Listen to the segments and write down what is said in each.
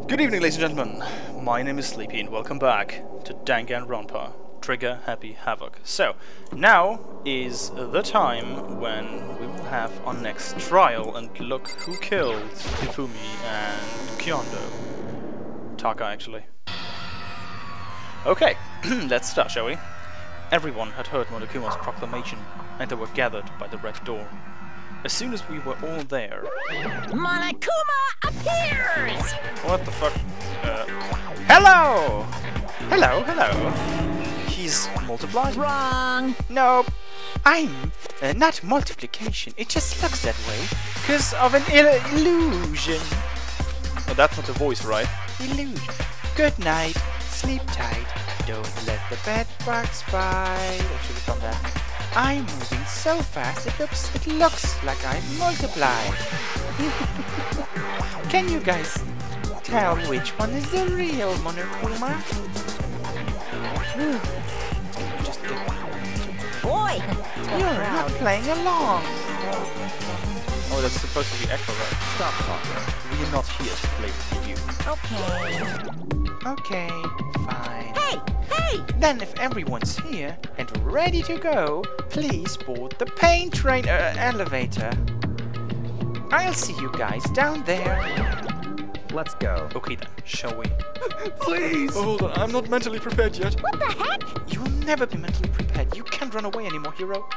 Good evening, ladies and gentlemen. My name is Sleepy and welcome back to Danganronpa, Trigger Happy Havoc. So, now is the time when we will have our next trial and look who killed Hifumi and Kyondo. Taka, actually. Okay, let's start, shall we? Everyone had heard Monokuma's proclamation, and they were gathered by the red door. As soon as we were all there... Monokuma appears! What the fuck? Hello! Hello, hello. He's multiplied? Wrong! Nope. I'm not multiplication. It just looks that way. Because of an illusion. Oh, that's not the voice, right? Illusion. Good night. Sleep tight. Don't let the bed bugs bite. I should have done that. I'm moving so fast it looks like I'm multiplied. Can you guys tell which one is the real Monokuma? Just get Boy! You're not playing along. Oh, that's supposed to be echo, right? Stop talking. We're not here to play with you. Okay. Okay, fine. Hey! Hey! Then if everyone's here and ready to go, please board the pain train elevator. I'll see you guys down there. Let's go. Okay then, shall we? Please! Oh, hold on, I'm not mentally prepared yet. What the heck? You will never be mentally prepared. You can't run away anymore, hero.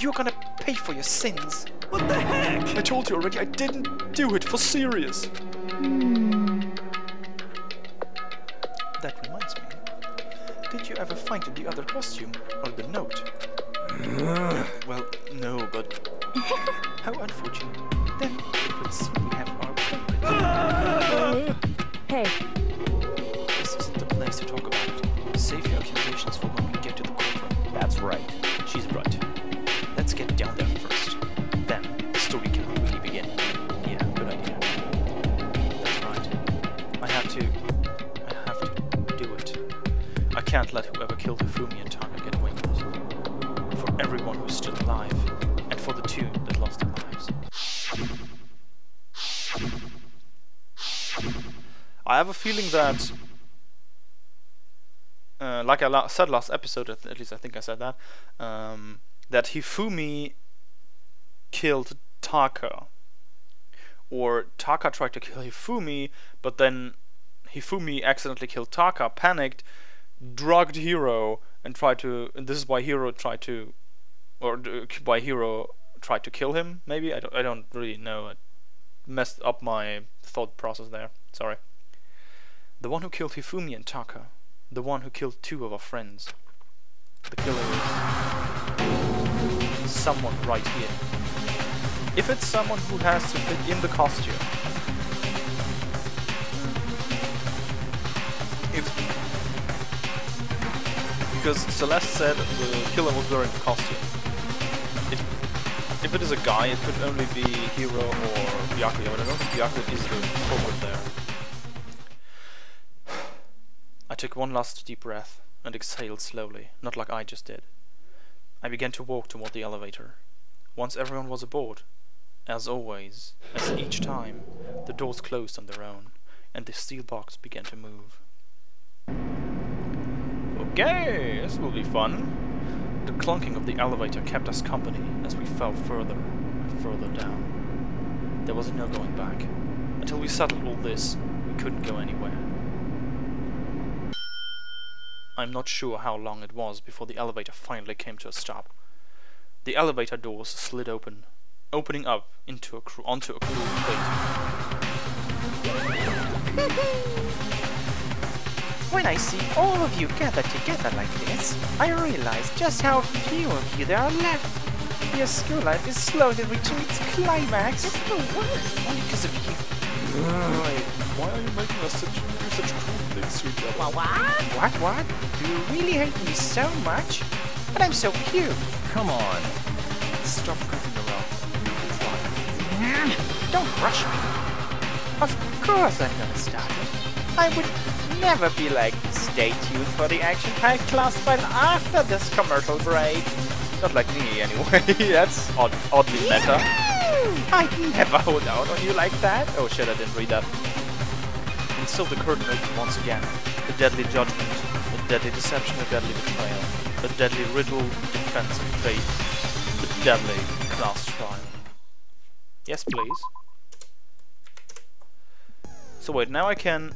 You're gonna pay for your sins. What the heck? I told you already, I didn't do it for serious. That reminds me. Did you ever find the other costume or the note? Well, no, but how unfortunate. Then let's see we have our Hey. This isn't the place to talk about it. Save your accusations for when we get to the courtroom. That's right. She's right. Let's get down there first. Then the story can really begin. Yeah, good idea. That's right. I have to do it. I can't let whoever killed Hifumi and Taka get away with it. For everyone who's still alive, and for the two that lost their lives. I have a feeling that, like I said last episode, at least I think I said that, that Hifumi killed Taka. Or Taka tried to kill Hifumi, but then Hifumi accidentally killed Taka, panicked, drugged Hiro, and tried to. And this is why Hiro tried to, why Hiro tried to kill him. Maybe I don't really know. It messed up my thought process there. Sorry. The one who killed Hifumi and Taka. The one who killed two of our friends. The killer is someone right here. If it's someone who has to fit in the costume. Because Celeste said the killer was wearing the costume. If it is a guy, it could only be Hiro or Byakuya, but I don't think Byakuya is the culprit there. I took one last deep breath and exhaled slowly, not like I just did. I began to walk toward the elevator. Once everyone was aboard, as always, as each time, the doors closed on their own, and the steel box began to move. Okay, this will be fun. The clunking of the elevator kept us company as we fell further and further down. There was no going back. Until we settled all this, we couldn't go anywhere. I'm not sure how long it was before the elevator finally came to a stop. The elevator doors slid open, opening up onto a cruel fate. When I see all of you gathered together like this, I realize just how few of you there are left. Your school life is slowly reaching its climax. It's the worst. Only because of you. Why are you making us do such cruel things, sweet devil? What? Do you really hate me so much? But I'm so cute. Come on. Stop goofing around. Don't rush me. Of course I'm gonna start it. I would never be like, stay tuned for the action-packed class file after this commercial break. Not like me, anyway. That's oddly meta. I'd never hold out on you like that. Oh shit, I didn't read that. And so the curtain opened once again. A deadly judgment, a deadly deception, a deadly betrayal, a deadly riddle, defense of faith, a deadly class trial. Yes, please. So wait, now I can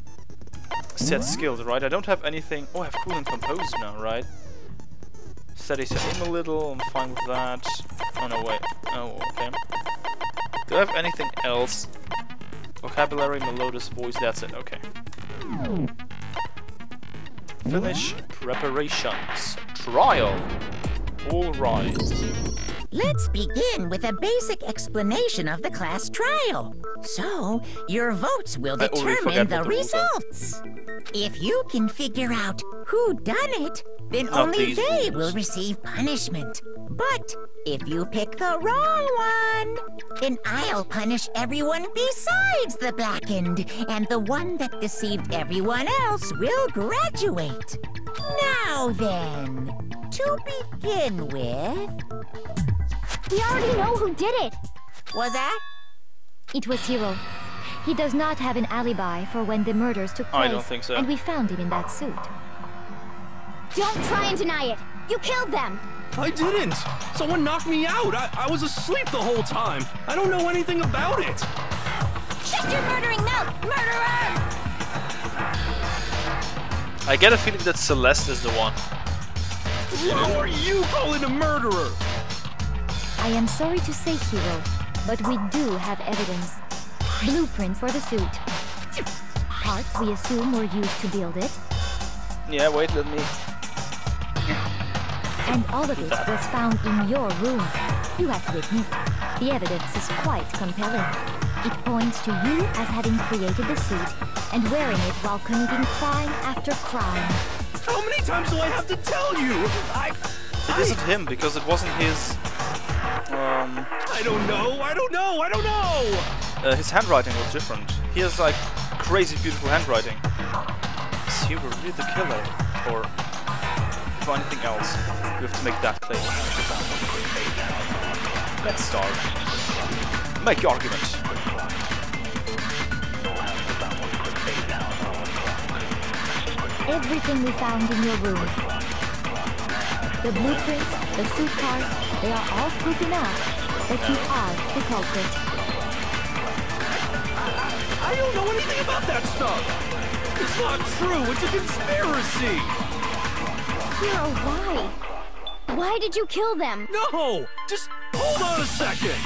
set skills, right? I don't have anything. Oh, I have cool and compose now, right? Steady set aim a little, I'm fine with that. Oh no, wait. Oh, okay. Do I have anything else? Vocabulary, melodious voice, that's it, okay. Finish preparations. Trial. Alright. Let's begin with a basic explanation of the class trial. So, your votes will I already determine forgot the what the rules are. results. If you can figure out who done it, then Not only these they rules. will receive punishment. But if you pick the wrong one, then I'll punish everyone besides the blackened, and the one that deceived everyone else will graduate. Now then, to begin with... We already know who did it. Was that? It was Hiro. He does not have an alibi for when the murders took place. I don't think so. And we found him in that suit. Don't try and deny it. You killed them. I didn't! Someone knocked me out! I was asleep the whole time! I don't know anything about it! Shut your murdering mouth, murderer! I get a feeling that Celeste is the one. Who are you calling a murderer? I am sorry to say, Hiro, but we do have evidence. Blueprints for the suit. Parts we assume were used to build it. Yeah, wait, let me... And all of it was found in your room. You have to admit, the evidence is quite compelling. It points to you as having created the suit and wearing it while committing crime after crime. How many times do I have to tell you? It isn't him, because it wasn't his... I don't know! his handwriting was different. He has, like, crazy beautiful handwriting. Is he really the killer? Or... for anything else? We have to make that clear. Let's start. Make your argument. Everything we found in your room. The blueprints, the suit parts, they are all proof enough that you are the culprit. I don't know anything about that stuff! It's not true! It's a conspiracy! Hiro, why? Why did you kill them? No! Just hold on a second!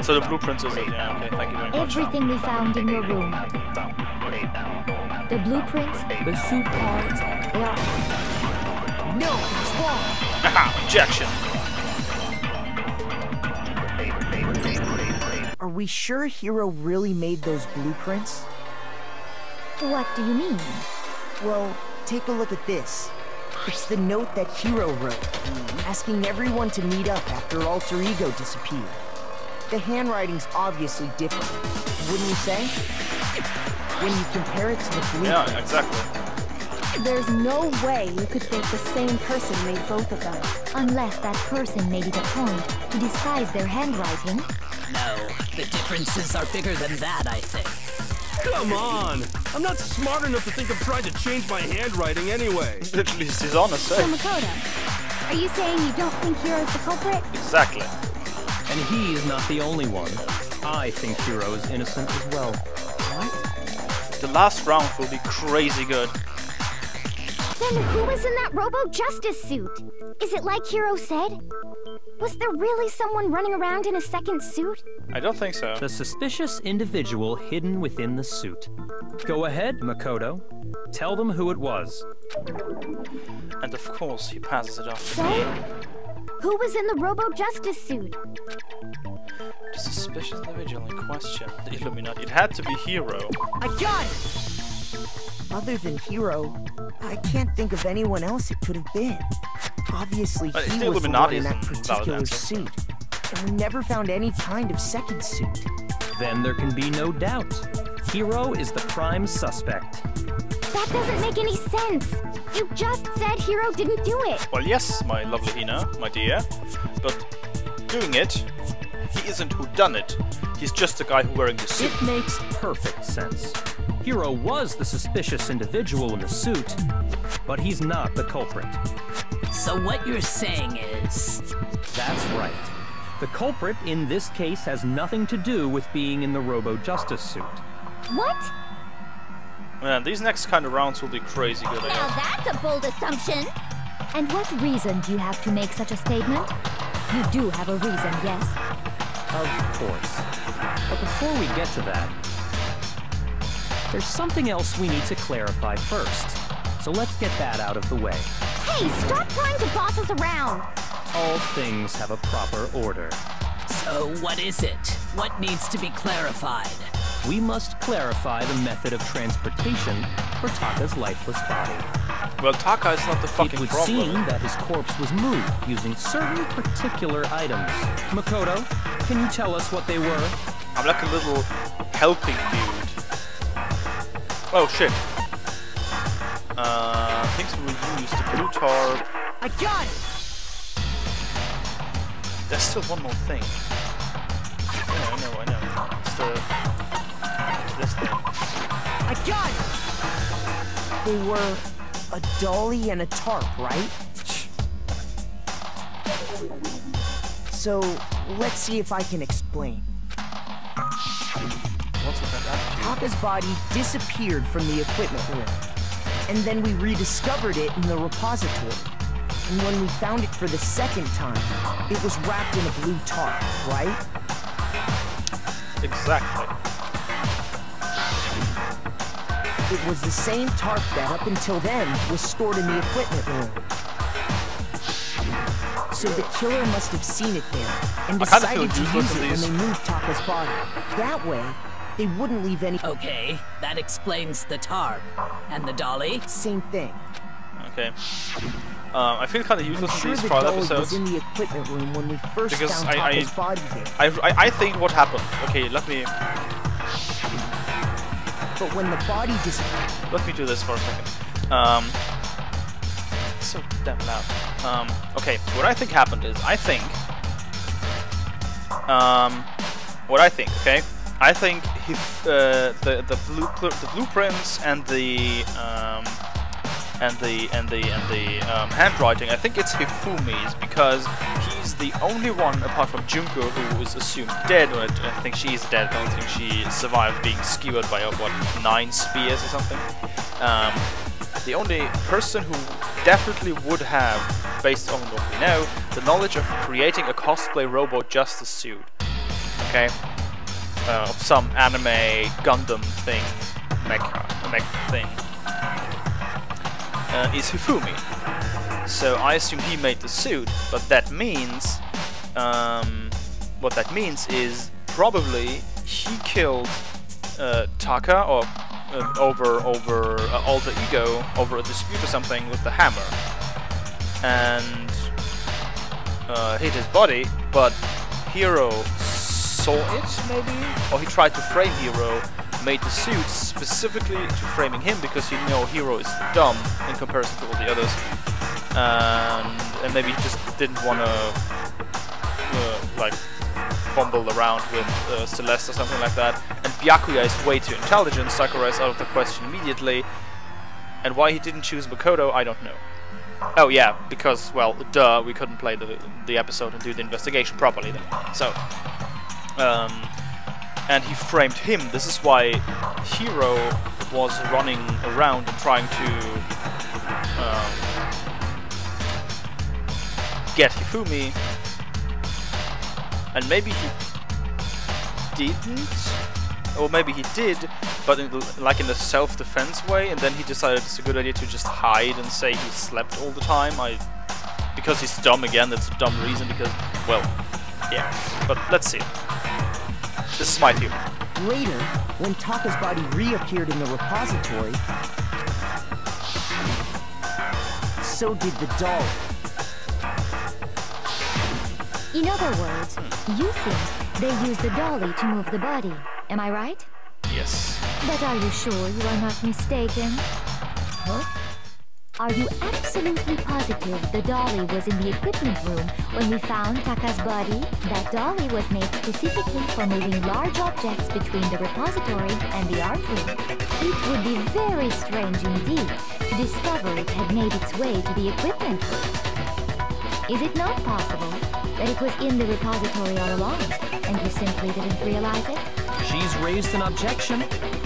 So the blueprints is it? Yeah, okay, thank you very much. Everything we found in your room. The blueprints, the suit parts, they are... No, it's wrong. Haha, objection! Are we sure Hiro really made those blueprints? What do you mean? Well, take a look at this. It's the note that Hiro wrote, asking everyone to meet up after Alter Ego disappeared. The handwriting's obviously different, wouldn't you say? When you compare it to the blueprint. Yeah, exactly. There's no way you could think the same person made both of them. Unless that person made it a point to disguise their handwriting. No, the differences are bigger than that, I think. Come on! I'm not smart enough to think of trying to change my handwriting anyway. At least he's honest, So eh? Makoto, are you saying you don't think Hiro's the culprit? Exactly. And he is not the only one. I think Hiro is innocent as well. The last round will be crazy good. Then who was in that Robo-Justice suit? Is it like Hiro said? Was there really someone running around in a second suit? I don't think so. The suspicious individual hidden within the suit. Go ahead, Makoto. Tell them who it was. And of course, he passes it off to So? me. Who was in the Robo-Justice suit? The suspicious individual in question. The Illuminati. It had to be Hiro. I got it! Other than Hiro, I can't think of anyone else it could have been. Obviously, But it's he the was the one Illuminati in that isn't valid particular answer. suit. And we never found any kind of second suit. Then there can be no doubt. Hiro is the prime suspect. That doesn't make any sense. You just said Hiro didn't do it. Well, yes, my lovely Hina, my dear. But doing it, He isn't whodunit. He's just the guy who wearing the suit. It makes perfect sense. Hiro was the suspicious individual in the suit, but he's not the culprit. So what you're saying is... That's right. The culprit in this case has nothing to do with being in the Robo-Justice suit. What? Man, these next kind of rounds will be crazy good. Now that's a bold assumption. And what reason do you have to make such a statement? You do have a reason, yes? Of course. But before we get to that, there's something else we need to clarify first. So let's get that out of the way. Hey, stop trying to boss us around! All things have a proper order. So what is it? What needs to be clarified? We must clarify the method of transportation for Taka's lifeless body. Well, Taka is not the fucking It would problem. seem that his corpse was moved using certain particular items. Makoto, can you tell us what they were? I'm like a little helping dude. Oh shit. Things we use the blue tarp. I got it! There's still one more thing. I know. It's this thing. I got it! They were a dolly and a tarp, right? So, let's see if I can explain. What's with that attitude? Taka's body disappeared from the equipment room, and then we rediscovered it in the repository. And when we found it for the second time, it was wrapped in a blue tarp, right? Exactly. It was the same tarp that, up until then, was stored in the equipment room. So the killer must have seen it there, and I kinda feel decided to useless use in it when these. they moved Taka's body. That way, they wouldn't leave any... Okay, that explains the tarp. And the dolly? Same thing. Okay. I feel kind of I'm useless in sure these the trial dolly episodes was in the equipment room when we first because found Taka's body there. I think what happened. Okay, let me But when the body disappeared... do this for a second. It's so damn loud. Okay, what I think happened is I think he the blueprints and the handwriting. I think it's Hifumi's because he's the only one apart from Junko who is assumed dead. Or I think she's dead. I don't think she survived being skewered by what 9 spears or something. The only person who definitely would have, based on what we know, the knowledge of creating a cosplay Robo-Justice suit. Okay. Of some anime Gundam thing, mecha thing, is Hifumi. So I assume he made the suit, but that means, what that means is probably he killed Taka or over alter ego over a dispute or something with the hammer, and hit his body, but Hiro saw it, maybe? Or he tried to frame Hiro, made the suit specifically to framing him because he knew Hiro is dumb in comparison to all the others. And maybe he just didn't want to, like, fumble around with Celeste or something like that. And Byakuya is way too intelligent, Sakura is out of the question immediately. And why he didn't choose Makoto, I don't know. Oh yeah, because, well, duh, we couldn't play the episode and do the investigation properly then. So... and he framed him. This is why Hiro was running around and trying to get Hifumi, and maybe he didn't, or maybe he did, but in the self-defense way, and then he decided it's a good idea to just hide and say he slept all the time. Because he's dumb again. That's a dumb reason. Because, well, yeah. But let's see. This is my theory. Later, when Taka's body reappeared in the repository, so did the doll. In other words, you think they used the dolly to move the body. Am I right? Yes. But are you sure you are not mistaken? Huh? Are you absolutely positive the dolly was in the equipment room when we found Taka's body? That dolly was made specifically for moving large objects between the repository and the art room. It would be very strange indeed to discover it had made its way to the equipment room. Is it not possible that it was in the repository all along, and you simply didn't realize it? She's raised an objection.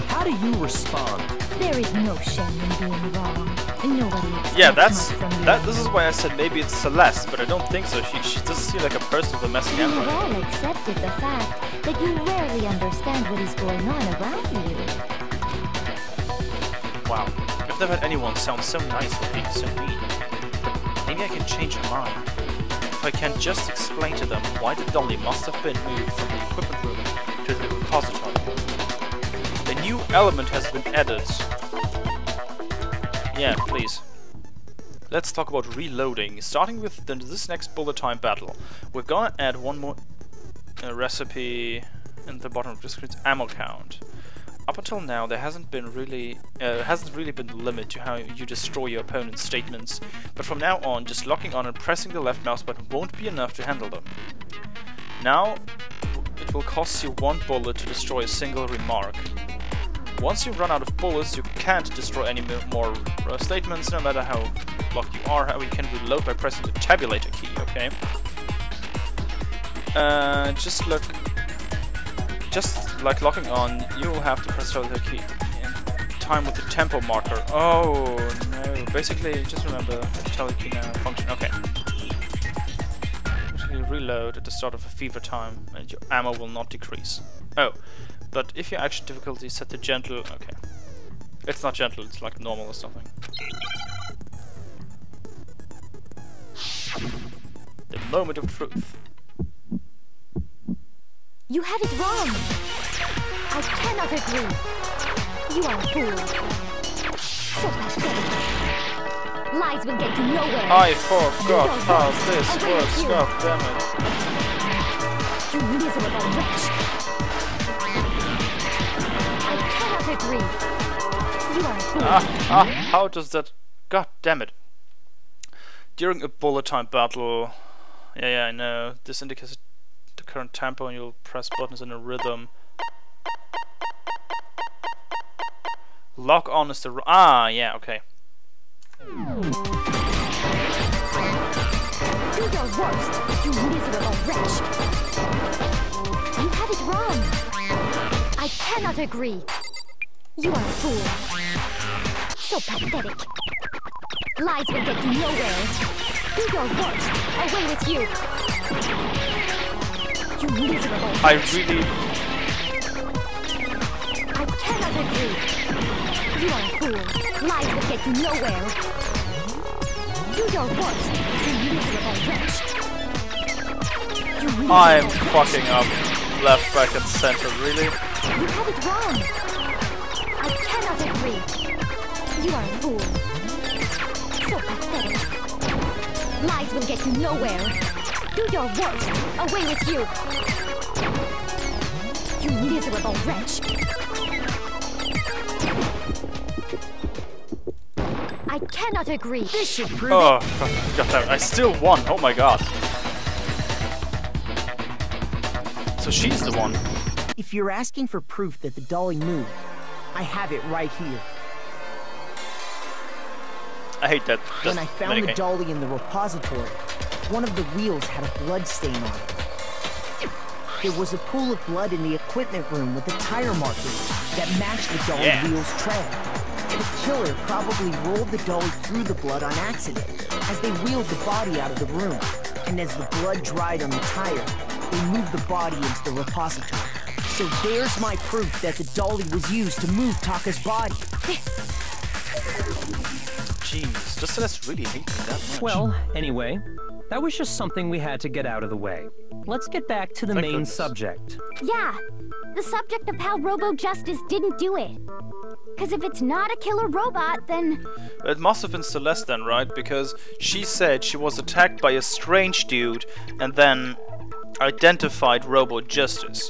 How do you respond? There is no shame in being wrong. Nobody expects Yeah, much from this is why I said maybe it's Celeste, but I don't think so. She doesn't seem like a person with a messy You have handwriting. all accepted the fact that you rarely understand what is going on around you. Wow, I've never had anyone sound so nice for being so mean. But maybe I can change her mind. If I can just explain to them why the dolly must have been moved from the equipment room to the repository. A new element has been added. Yeah, please. Let's talk about reloading. Starting with this next bullet time battle, we're gonna add one more recipe in the bottom of the screen's ammo count. Up until now, there hasn't really been the limit to how you destroy your opponent's statements, but from now on, just locking on and pressing the left mouse button won't be enough to handle them. Now, it will cost you 1 bullet to destroy a single remark. Once you run out of bullets, you can't destroy any more statements, no matter how locked you are. How you can reload by pressing the tabulator key, okay? Just like locking on, you will have to press the tabulator key in time with the tempo marker. Oh no! Basically, just remember the tabulator key now function. Okay. Actually, reload at the start of a fever time, and your ammo will not decrease. Oh. But if your action difficulty is set to gentle, okay. It's not gentle, it's like normal or something. The moment of truth. You have it wrong. I cannot agree. You are a fool. So pathetic. Lies will get you nowhere. I forgot how this works, god damn it. You miserable wretch. Agree. You are a fool. How does that... God damn it. During a bullet time battle... Yeah, I know. This indicates the current tempo and you'll press buttons in a rhythm. Lock on is the... yeah, okay. Do your worst, you miserable wretch. You have it wrong. I cannot agree. You are a fool. So pathetic. Lies will get you nowhere. Do your worst. Away with you. You miserable wretch. I cannot agree. You are a fool. Lies will get you nowhere. Do your worst. You miserable wretch. I'm fucking up. Left, right, and center, really? You have it wrong. I cannot agree. You are a fool. So pathetic. Lies will get you nowhere. Do your worst. Away with you. You miserable wretch. I cannot agree. This should prove Oh, god damn it. I still won. Oh my god. So she's the one. If you're asking for proof that the dolly moved, I have it right here. I hate that. When I found the dolly in the repository, one of the wheels had a blood stain on it. There was a pool of blood in the equipment room with the tire markers that matched the dolly wheel's tread. The killer probably rolled the dolly through the blood on accident as they wheeled the body out of the room. And as the blood dried on the tire, they moved the body into the repository. So there's my proof that the dolly was used to move Taka's body. Jeez, does Celeste really hate me that much? Well, anyway, that was just something we had to get out of the way. Let's get back to the Thank main goodness. subject. Yeah, the subject of how Robo Justice didn't do it. Because if it's not a killer robot, then... It must have been Celeste then, right? Because she said she was attacked by a strange dude and then identified Robo Justice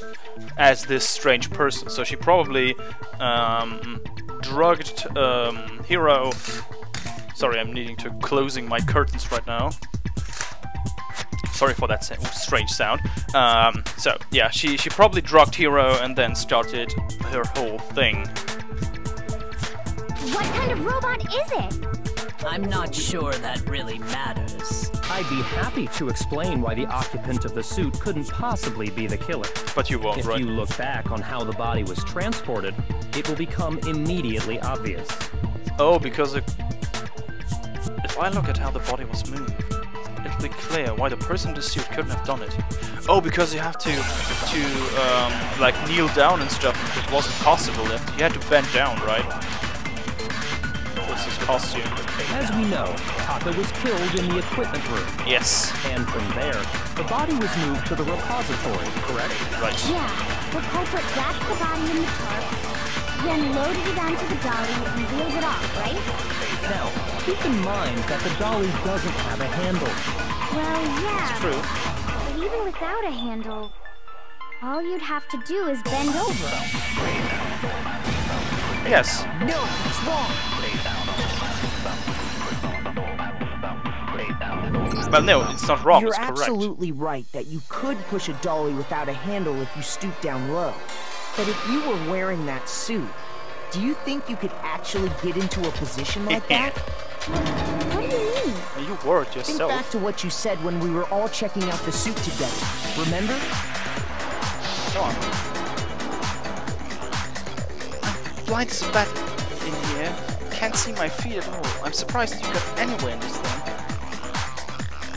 as this strange person. So she probably drugged Hero Sorry, I'm needing to closing my curtains right now. Sorry for that strange sound. So yeah, she probably drugged Hero and then started her whole thing. What kind of robot is it? I'm not sure that really matters. I'd be happy to explain why the occupant of the suit couldn't possibly be the killer. But you won't, If right? you look back on how the body was transported, it will become immediately obvious. Oh, because if I look at how the body was moved, it'll be clear why the person in the suit couldn't have done it. Oh, because you have to like kneel down and stuff. It wasn't possible. You had to bend down, right? This is costume. As we know, Taka was killed in the equipment room. Yes. And from there, the body was moved to the repository, correct? Right. Yeah, the culprit wrapped the body in the tarp, then loaded it onto the dolly and wheeled it off, right? Now, keep in mind that the dolly doesn't have a handle. Well, yeah. It's true. But even without a handle, all you'd have to do is bend over. Yes. No, it's wrong. Well, no, it's not wrong. You're It's correct. absolutely right that you could push a dolly without a handle if you stoop down low. But if you were wearing that suit, do you think you could actually get into a position like that? What do you mean? You wore it Think yourself. back to what you said when we were all checking out the suit together. Remember? Go on. I'm blind as a bat in here. Can't see my feet at all. I'm surprised you got anywhere in this thing.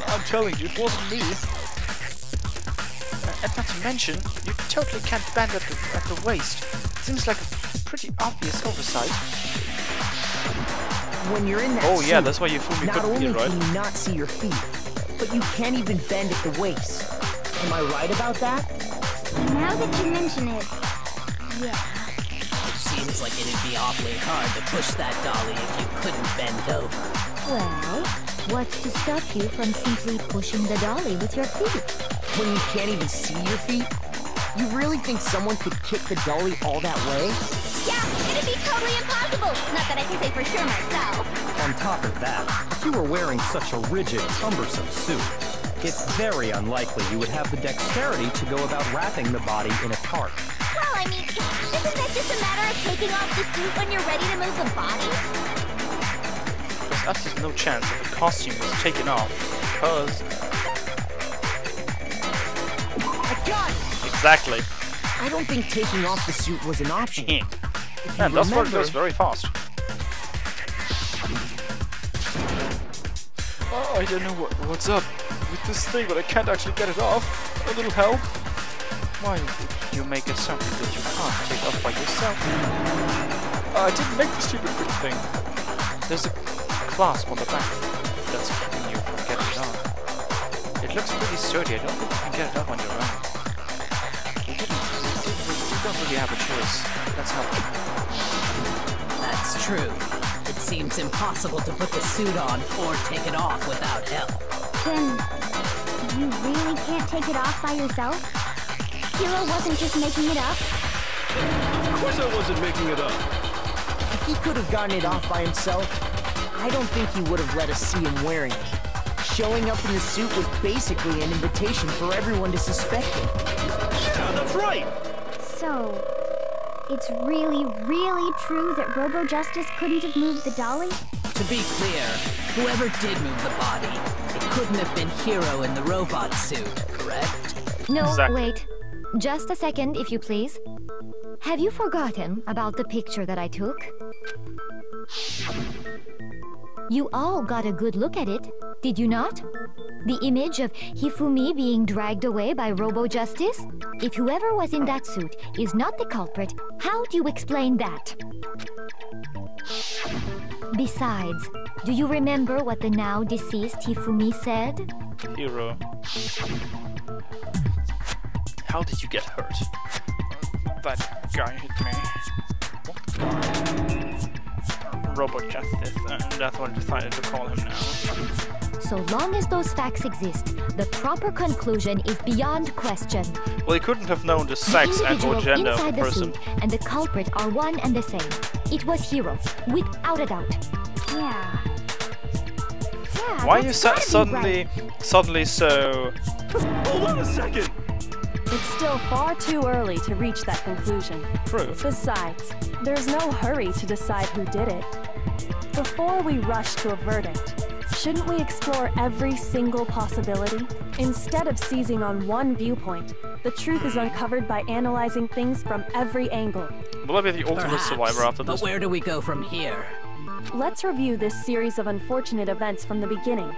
I'm telling you, it wasn't me. And not to mention, you totally can't bend at the waist. Seems like a pretty obvious oversight. When you're in that Oh yeah, suit, that's why you fooled me not couldn't only be, right? can you not see your feet, but you can't even bend at the waist. Am I right about that? Now that you mention it, yeah. It seems like it'd be awfully hard to push that dolly if you couldn't bend over. Well, what's to stop you from simply pushing the dolly with your feet? When you can't even see your feet? You really think someone could kick the dolly all that way? Yeah, it'd be totally impossible. Not that I can say for sure myself. On top of that, if you were wearing such a rigid, cumbersome suit, it's very unlikely you would have the dexterity to go about wrapping the body in a tarp. Well, I mean, isn't that just a matter of taking off the suit when you're ready to move the body? There's absolutely no chance that the costume was taken off because... I got it! Exactly. I don't think taking off the suit was an option. If you And that's why it remember, goes very fast. Oh, I don't know what's up with this thing, but I can't actually get it off. A little help? Why would you make it something that you can't take off by yourself? I didn't make the stupid freaking thing. There's a clasp on the back that's keeping you from getting it off. It looks pretty sturdy. I don't think you can get it off on your own. You don't really have a choice. That's how. That's true. It seems impossible to put the suit on or take it off without help. Then, you really can't take it off by yourself? Hero wasn't just making it up? Of course I wasn't making it up. if he could have gotten it off by himself, I don't think he would have let us see him wearing it. Showing up in the suit was basically an invitation for everyone to suspect him. Yeah, that's right. So, it's really, really true that Robo Justice couldn't have moved the dolly? To be clear, whoever did move the body, it couldn't have been Hero in the robot suit, correct? No, Exactly. wait. Just a second, if you please. Have you forgotten about the picture that I took? You all got a good look at it, did you not? The image of Hifumi being dragged away by Robo Justice? If whoever was in that suit is not the culprit, how do you explain that? Besides, do you remember what the now deceased Hifumi said? Hero. How did you get hurt? That guy hit me. What? Robo Justice, and that's what I decided to call him now. So long as those facts exist, the proper conclusion is beyond question. Well, he couldn't have known the The sex and or individual gender of inside the the person. suit and the culprit are one and the same. It was Hero, without a doubt. Yeah. Yeah, Why are you that's gotta be suddenly so... Hold on a second! It's still far too early to reach that conclusion. True. Besides, there's no hurry to decide who did it. Before we rush to a verdict, shouldn't we explore every single possibility? Instead of seizing on one viewpoint, the truth is uncovered by analyzing things from every angle. Will I be the ultimate Perhaps, survivor after but this? where do we go from here? Let's review this series of unfortunate events from the beginning.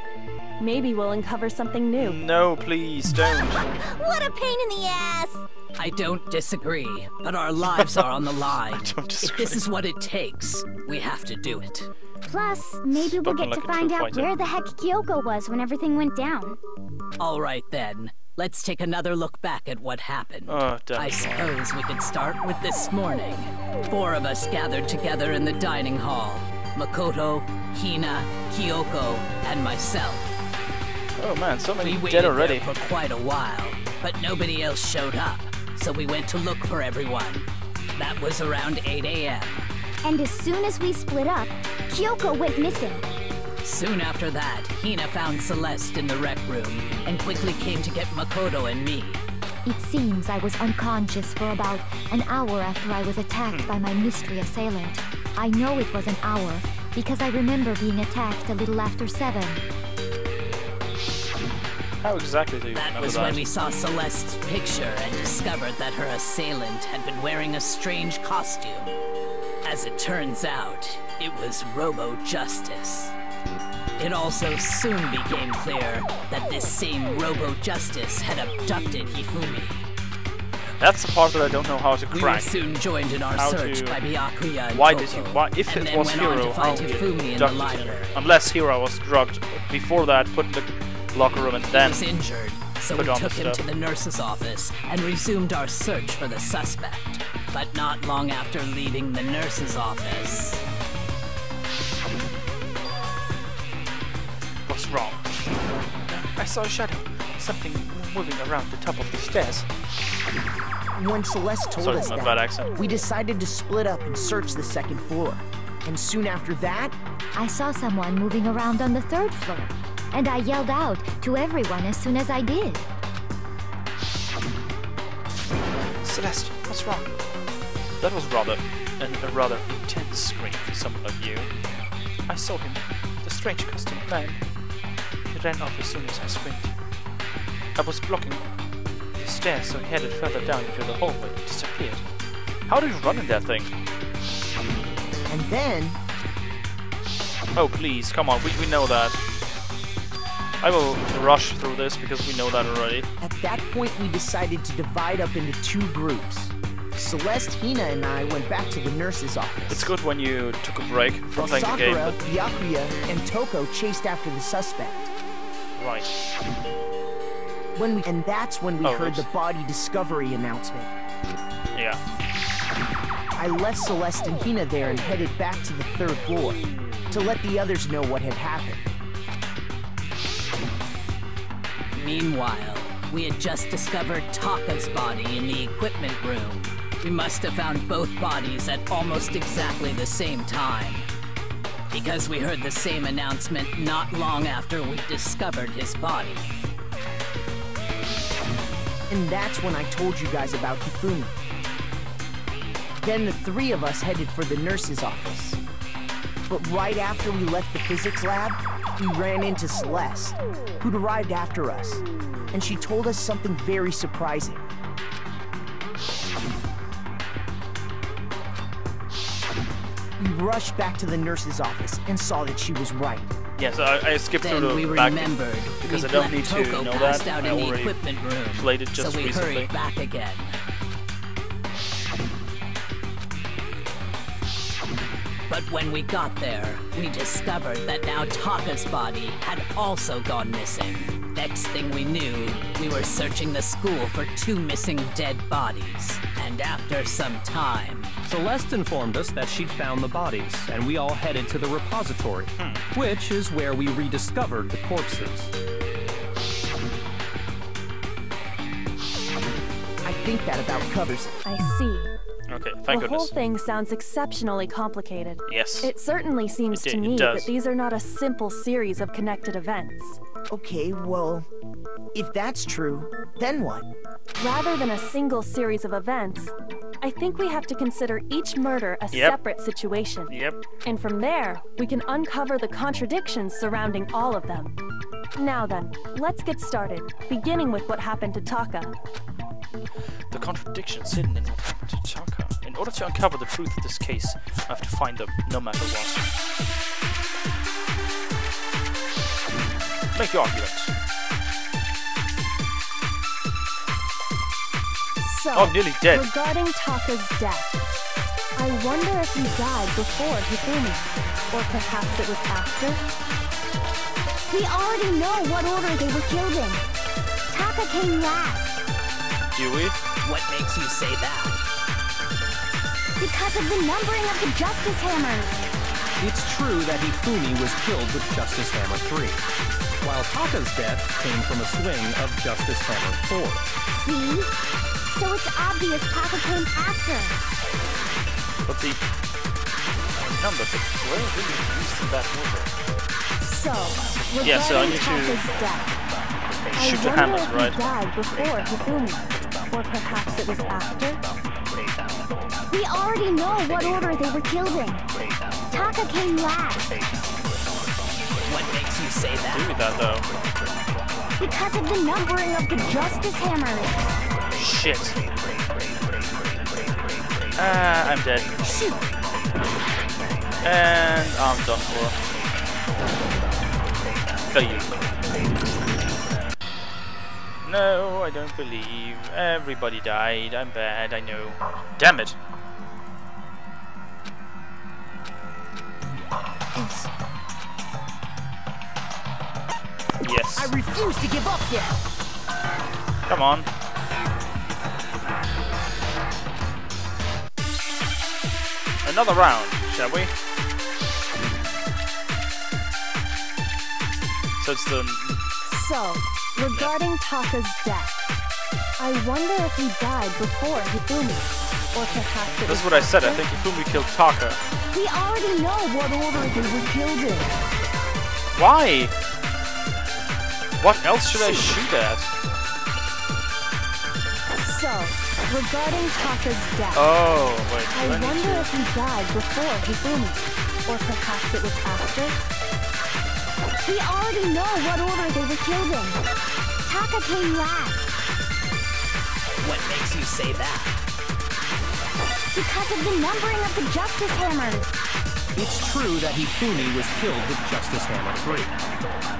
Maybe we'll uncover something new. No, please don't. What a pain in the ass! I don't disagree, but our lives are on the line. I don't If disagree. this is what it takes, we have to do it. Plus, maybe we'll Spoken get like to a find true out fighter. where the heck Kyoko was when everything went down. All right then, let's take another look back at what happened. Oh, damn I it. suppose we could start with this morning. 4 of us gathered together in the dining hall. Makoto, Hina, Kyoko, and myself. Oh man, so many We dead waited already. there for quite a while, but nobody else showed up, so we went to look for everyone. That was around 8 a.m. And as soon as we split up, Kyoko went missing. Soon after that, Hina found Celeste in the rec room and quickly came to get Makoto and me. It seems I was unconscious for about an hour after I was attacked by my mystery assailant. I know it was an hour because I remember being attacked a little after 7. How exactly do you That remember was that? when we saw Celeste's picture and discovered that her assailant had been wearing a strange costume. As it turns out, it was Robo-Justice. It also soon became clear that this same Robo-Justice had abducted Hifumi. That's the part that I don't know how to We were crack. soon joined in our How search to- by Byakuya and Why Toko, did you? Why, if and it then was went on Hero, to how find did Hifumi you in the abduct him? library. Unless Hero was drugged before that, put in the locker room, and He then was injured, so put we on the took him to stuff. the nurse's office and resumed our search for the suspect. But not long after leaving the nurse's office, What's wrong? I saw a shadow. Something moving around the top of the stairs. When Celeste told Sorry, us my that, bad accent. we decided to split up and search the second floor. And soon after that, I saw someone moving around on the 3rd floor, and I yelled out to everyone as soon as I did. Celeste, what's wrong? That was a rather intense scream for someone like you. I saw him, the strange costumed man. He ran off as soon as I screamed. I was blocking the stairs, so he headed further down into the hallway and disappeared. How do you run in that thing? and then, Oh please, come on, we know that. I will rush through this because we know that already. at that point we decided to divide up into 2 groups. Celeste, Hina, and I went back to the nurse's office. It's good when you took a break from While playing the game, Sakura, but Byakuya, and Toko chased after the suspect. right. And that's when we Oh, heard oops. the body discovery announcement. Yeah. I left Celeste and Hina there and headed back to the 3rd floor to let the others know what had happened. meanwhile, we had just discovered Taka's body in the equipment room. We must have found both bodies at almost exactly the same time. Because we heard the same announcement not long after we discovered his body. And that's when I told you guys about Hifumi. Then the 3 of us headed for the nurse's office. But right after we left the physics lab, we ran into Celeste, who'd arrived after us. And she told us something very surprising. We rushed back to the nurse's office and saw that she was right. Yes, I skipped Then through we the back remembered because I we'd don't left need to Toko know passed that. out I in the already equipment room, played it just so we recently. hurried back again. But when we got there, we discovered that now Taka's body had also gone missing. Next thing we knew, we were searching the school for 2 missing dead bodies. And after some time, Celeste informed us that she'd found the bodies, and we all headed to the repository, which is where we rediscovered the corpses. I think that about covers it. I see. Okay, thank The whole goodness. thing sounds exceptionally complicated. Yes. It certainly seems to It me does. that these are not a simple series of connected events. Okay, well, if that's true, then what? Rather than a single series of events, I think we have to consider each murder a Yep. separate situation. Yep. And from there, we can uncover the contradictions surrounding all of them. Now then, let's get started, beginning with what happened to Taka. The contradictions hidden in what happened to Taka. In order to uncover the truth of this case, I have to find them, no matter what. Make your argument. So, Oh, I'm nearly dead. regarding Taka's death, I wonder if he died before Hifumi, or perhaps it was after? We already know what order they were killed in. Taka came last Do we? What makes you say that? because of the numbering of the Justice Hammers. It's true that Hifumi was killed with Justice Hammer 3, while Taka's death came from a swing of Justice Hammer 4. See? So it's obvious Taka came after. But the number, but where really used in that order? So, regarding Yeah, so I need to Taka's death, I shoot the wonder hammers, if right? he died before Hifumi, or perhaps it was after? We already know what order they were killed in. Taka came last What makes you say Do that? that though. because of the numbering of the Justice Hammers. Shit. I'm dead. Shoot. And I'm done for. Fail. No, I don't believe. Everybody died. I'm bad, I know. Damn it. Yes. I refuse to give up yet! Come on. Another round, shall we? So it's the... So, regarding Taka's death, I wonder if he died before Hifumi, or perhaps it was That's what I said. I after? think Hifumi killed Taka. We already know what order they were killed in. Why? What else should I shoot at? So, regarding Taka's death, Oh, wait. I do I need wonder to... if he died before Hifumi, or perhaps it was after? We already know what order they were killed in. Taka came last What makes you say that? because of the numbering of the Justice Hammers. It's true that Hifumi was killed with Justice Hammer 3,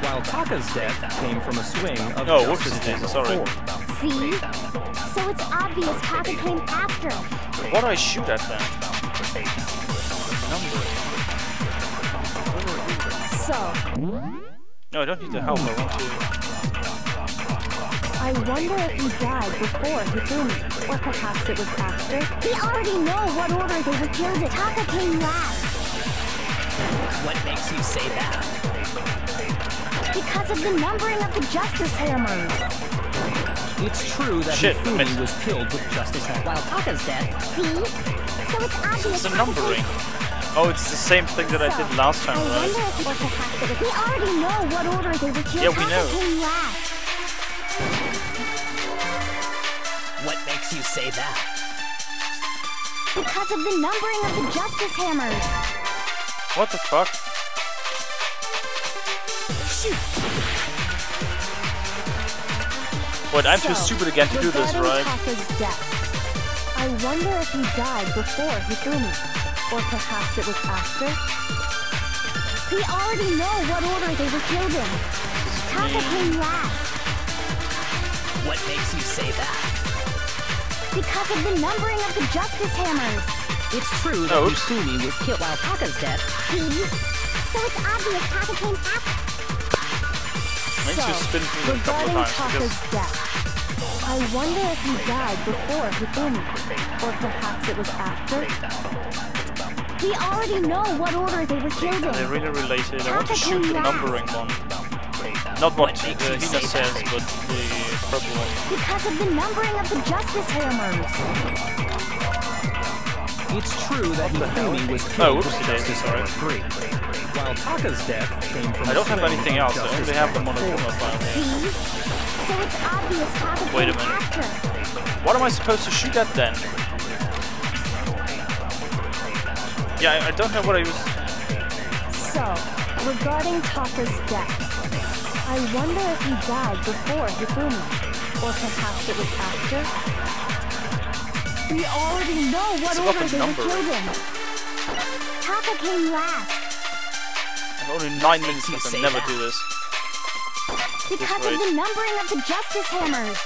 while Taka's death came from a swing of Oh, Justice whoopsie daisy, Hammer sorry. 4. See? So it's obvious Taka came after. What do I shoot at then? Number. So, No, I don't need the help. I want to... I wonder if he died before Hifumi, or perhaps it was after? We already know what order they were killed in. Taka came last What makes you say that? because of the numbering of the Justice Hammers. It's true that Shit, Hifumi missed. was killed with Justice Hammer, while Taka's death See? So it's obvious It's the Taka numbering. came... Oh, it's the same thing that I did last time, I right? wonder if or perhaps it was... We already know what order they were killed. Yeah, we Taka know. came last What makes you say that? because of the numbering of the Justice Hammers. What the fuck? Shoot. Wait, I'm too So, stupid again to do this, regarding right? Taka's death, I wonder if he died before Hifumi, or perhaps it was after? We already know what order they were killed in. Taka came last What makes you say that? because of the numbering of the Justice Hammers. It's true that Oh, oops. Hifumi was killed, while Taka's death See? So it's obvious Taka came after. I need to spin through them a couple regarding of times Taka's because... death, I wonder if he died before Hifumi, or perhaps it was after? We already know what order they were killed They're in. really related. I want to Taka shoot came the last numbering one. Not what What makes you Hina say says, that? but the purple one. Because of the numbering of the Justice Hammers. It's true that Hifumi was Oh, killed with whoopsie daisy, Justice sorry. Hammer 3, while Taka's death came from I don't have swing anything of else. I Justice only have the Hammer 4. Monokuma file. See? So it's obvious Taka Wait a came minute. after. What am I supposed to shoot at then? Yeah, I don't know what I was... So, regarding Taka's death, I wonder if he died before Hifumi, or perhaps it was after? We already know what It's about order the they were number. killed in. Taka came last. I have only 9 minutes left. I never do this. Because of the numbering of the Justice Hammers.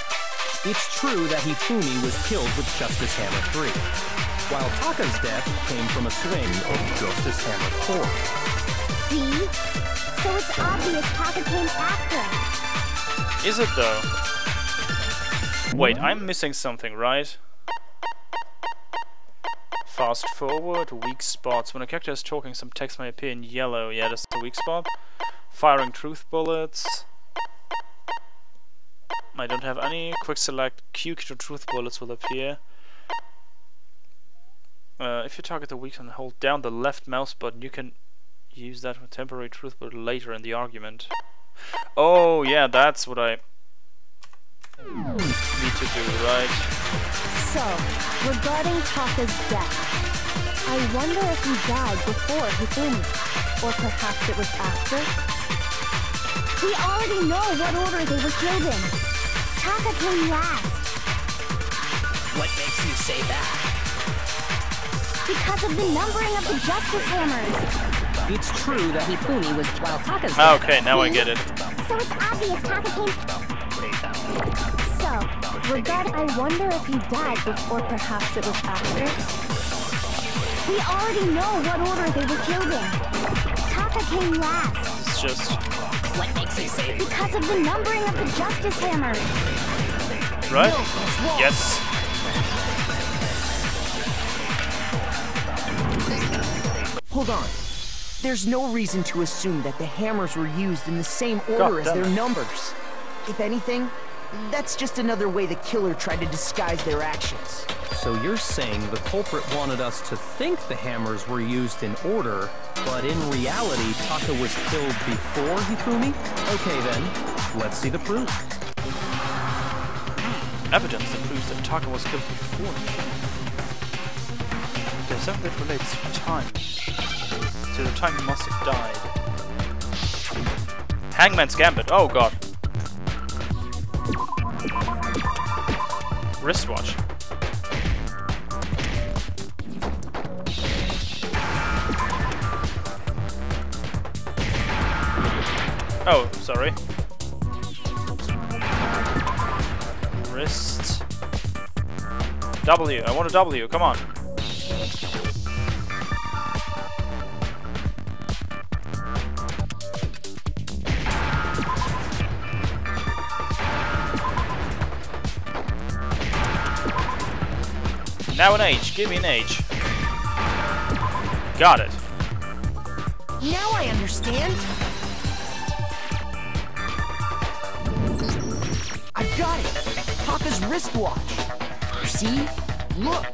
It's true that Hifumi was killed with Justice Hammer 3, while Taka's death came from a swing of Justice Hammer 4. See? So it's obvious Taka came after. Is it though? Wait, I'm missing something, right? Fast forward, weak spots. When a character is talking, some text may appear in yellow. Yeah, that's the weak spot. Firing truth bullets. I don't have any. Quick select, Q to truth bullets will appear. If you target the weak and hold down the left mouse button, you can use that for temporary truth bullet later in the argument. Oh, yeah, that's what I need to do, right? So, regarding Taka's death, I wonder if he died before Hifumi, or perhaps it was after? We already know what order they were killed in. Taka came last. What makes you say that? Because of the numbering of the Justice Hammers. It's true that Hifumi was while Taka's death. Okay, now I get it. So it's obvious Taka came... So, regarding, I wonder if he died before, perhaps it was after? We already know what order they were killed in. Taka came last. It's just... What makes you say that? Because of the numbering of the Justice Hammers. Right? Yes. Hold on. There's no reason to assume that the hammers were used in the same order as their numbers. If anything, that's just another way the killer tried to disguise their actions. So you're saying the culprit wanted us to think the hammers were used in order, but in reality, Taka was killed before Hifumi? Okay then, let's see the proof. Evidence that proves that Taka was killed before. There's something that relates to time. To the time he must have died. Hangman's Gambit, oh god. Wristwatch. Oh, sorry. Wrist. W. I want a W. Come on. Now an H. Give me an H. Got it. Now I understand. I've got it. Taka's wristwatch. See? Look.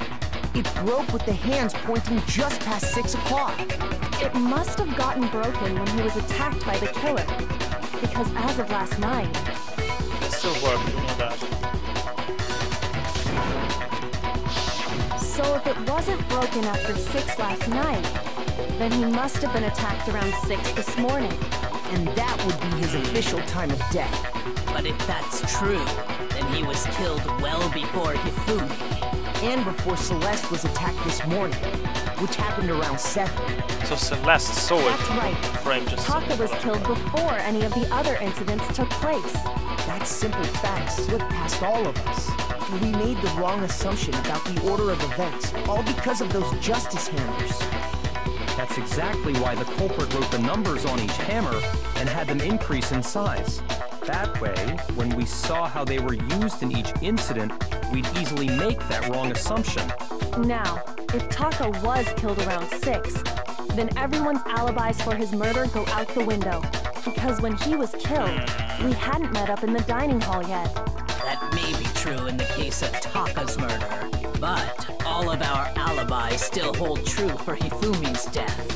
It broke with the hands pointing just past 6 o'clock. It must have gotten broken when he was attacked by the killer, because as of last night... It still works, you know that. So if it wasn't broken after 6 last night, then he must have been attacked around 6 this morning. And that would be his official time of death. But if that's true, then he was killed well before Hifumi. And before Celeste was attacked this morning, which happened around 7. So Celeste saw it. That's right. Frame just Taka was killed before any of the other incidents took place. That simple fact slipped past all of us. We made the wrong assumption about the order of events, all because of those Justice Hammers. That's exactly why the culprit wrote the numbers on each hammer and had them increase in size. That way, when we saw how they were used in each incident, we'd easily make that wrong assumption. Now, if Taka was killed around 6, then everyone's alibis for his murder go out the window. Because when he was killed, we hadn't met up in the dining hall yet. That may be true in the case of Taka's murder, but all all of our alibis still hold true for Hifumi's death.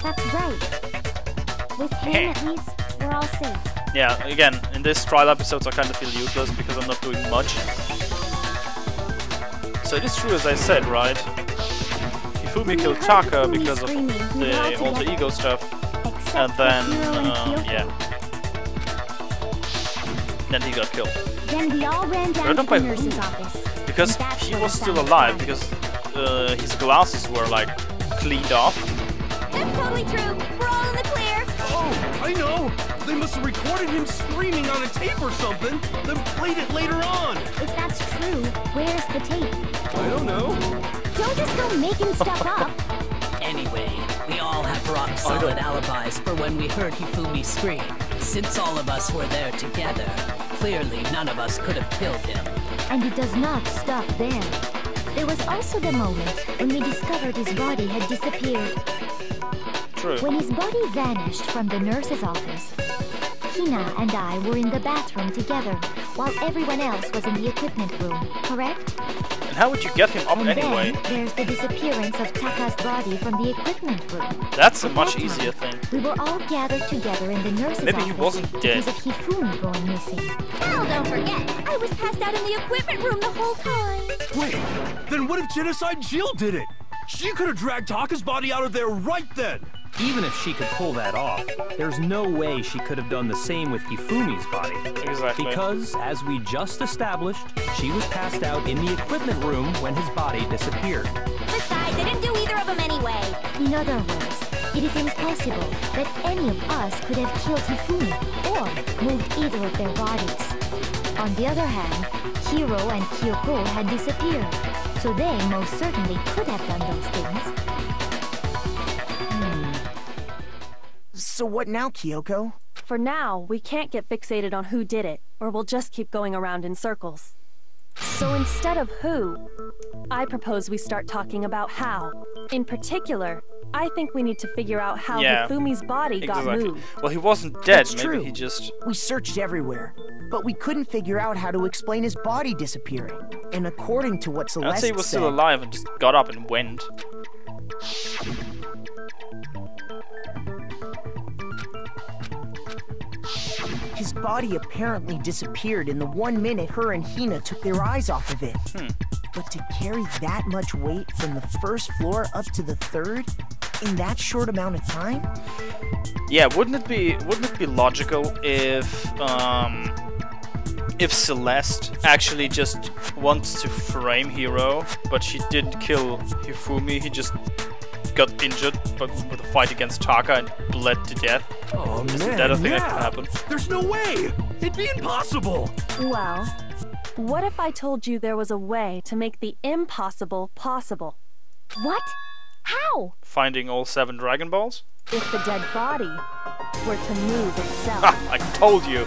That's right. With him, at least, we're all safe. Yeah, again, in this trial episodes I kind of feel useless because I'm not doing much. So it is true as I said, right? Hifumi killed Taka because of the alter ego stuff. And then, yeah. Then he got killed. Then we all ran down to the nurse's office. Because he was still alive, because his glasses were like cleaned off. That's totally true. We're all in the clear. Oh, I know. They must have recorded him screaming on a tape or something, then played it later on. If that's true, where's the tape? I don't know. Don't just go making stuff up. Anyway, we all have rock-solid alibis for when we heard Hifumi scream. Since all of us were there together, clearly none of us could have killed him. And it does not stop there. There was also the moment when we discovered his body had disappeared. True. When his body vanished from the nurse's office, Hina and I were in the bathroom together, while everyone else was in the equipment room, correct? And how would you get him up And anyway? then there's the disappearance of Taka's body from the equipment room. That's a At much that time, easier thing. We were all gathered together in the nurse's Maybe office he wasn't dead. because of Hifumi going missing. Well, don't forget, I was passed out in the equipment room the whole time. Wait, then what if Genocide Jill did it? She could have dragged Taka's body out of there right then. Even if she could pull that off, there's no way she could have done the same with Hifumi's body. Exactly. Because, as we just established, she was passed out in the equipment room when his body disappeared. Besides, I didn't do either of them anyway. In other words, it is impossible that any of us could have killed Hifumi or moved either of their bodies. On the other hand, Hiro and Kyoko had disappeared, so they most certainly could have done those things. So what now, Kyoko? For now, we can't get fixated on who did it, or we'll just keep going around in circles. So instead of who, I propose we start talking about how. In particular, I think we need to figure out how Hifumi's body got moved. Well, he wasn't dead. That's Maybe true. he just... We searched everywhere, but we couldn't figure out how to explain his body disappearing. And according to what Celeste I'd say he was said, still alive and just got up and went. his body apparently disappeared in the 1 minute her and Hina took their eyes off of it. But to carry that much weight from the first floor up to the third in that short amount of time? Yeah, wouldn't it be logical if Celeste actually just wants to frame Hiro, but she didn't kill Hifumi, he just got injured but with a fight against Taka and bled to death? Oh man, Isn't that a thing that can happen? There's no way! It'd be impossible! Well, what if I told you there was a way to make the impossible possible? What? How? Finding all 7 Dragon Balls? If the dead body were to move itself. Ha! I told you!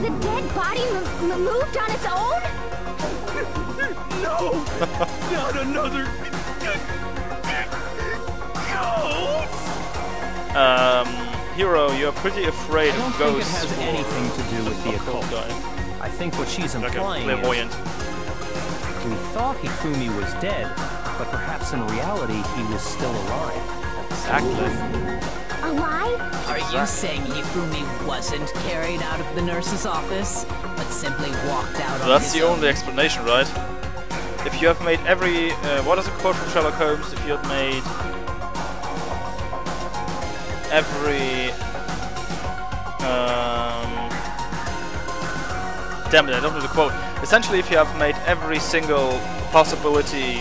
The dead body moved on its own? No! Not another... caut! Hiro, you're pretty afraid I don't of think it ghosts. has anything to do with the occult. I think what she's Like a implying clairvoyant. is we thought Hifumi was dead, but perhaps in reality he was still alive. Exactly. Alive? Are you saying Hifumi wasn't carried out of the nurse's office, but simply walked out on That's his the own? only explanation, right? If you have made every... what is a quote from Sherlock Holmes? If you have made... every... damn it, I don't know the quote. Essentially, if you have made every single possibility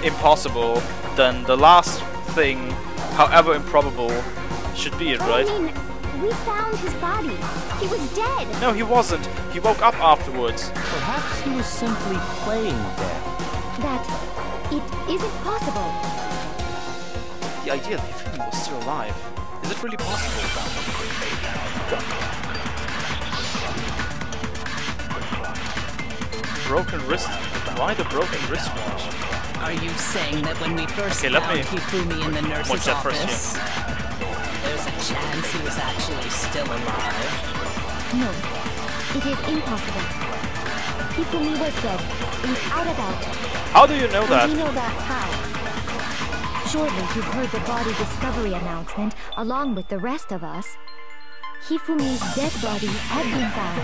impossible, then the last thing, however improbable, should be it, right? I mean, we found his body. He was dead. No, he wasn't. He woke up afterwards. Perhaps he was simply playing dead. That it isn't possible. The idea that Hifumi was still alive. Is it really possible? Broken wrist. Why the broken wristwatch? Are you saying that when we first Okay, let found me Hifumi in the watch nurse's that first, office, there's a chance he was actually still alive? No, it is impossible. Hifumi was dead, Without a doubt. How do you know that? And you know that how? Surely you've heard the body discovery announcement along with the rest of us. Hifumi's dead body had been found.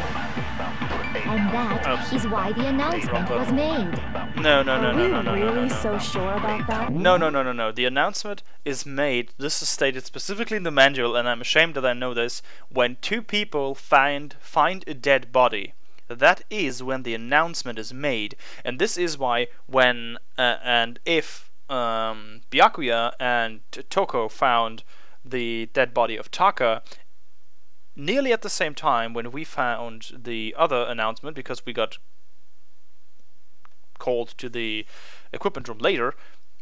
And that is why the announcement was made. No. Are we really so sure about that? No. The announcement is made, this is stated specifically in the manual, and I'm ashamed that I know this, when two people find a dead body. That is when the announcement is made. And this is why when, and if Byakuya and Toko found the dead body of Taka, nearly at the same time when we found the other announcement, because we got called to the equipment room later,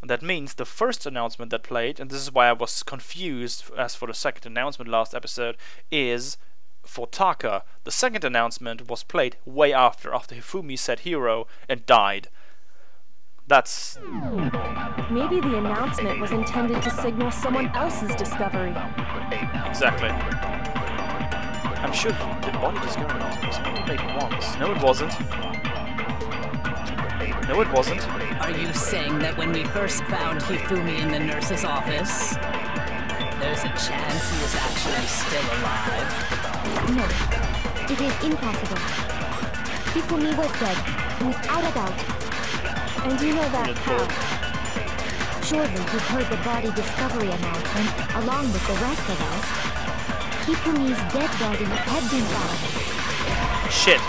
that means the first announcement that played, and this is why I was confused as for the second announcement last episode, is for Taka. The second announcement was played way after Hifumi said hero and died. That's... Maybe the announcement was intended to signal someone else's discovery. Exactly. I'm sure the body discovery announcement was only made once. No, it wasn't. No, it wasn't. Are you saying that when we first found Hifumi in the nurse's office, there's a chance he was actually still alive? No, it is impossible. Hifumi was dead, without a doubt. And you know that how? Surely you've heard the body discovery announcement along with the rest of us. Hifumi's dead body had been found. Shit.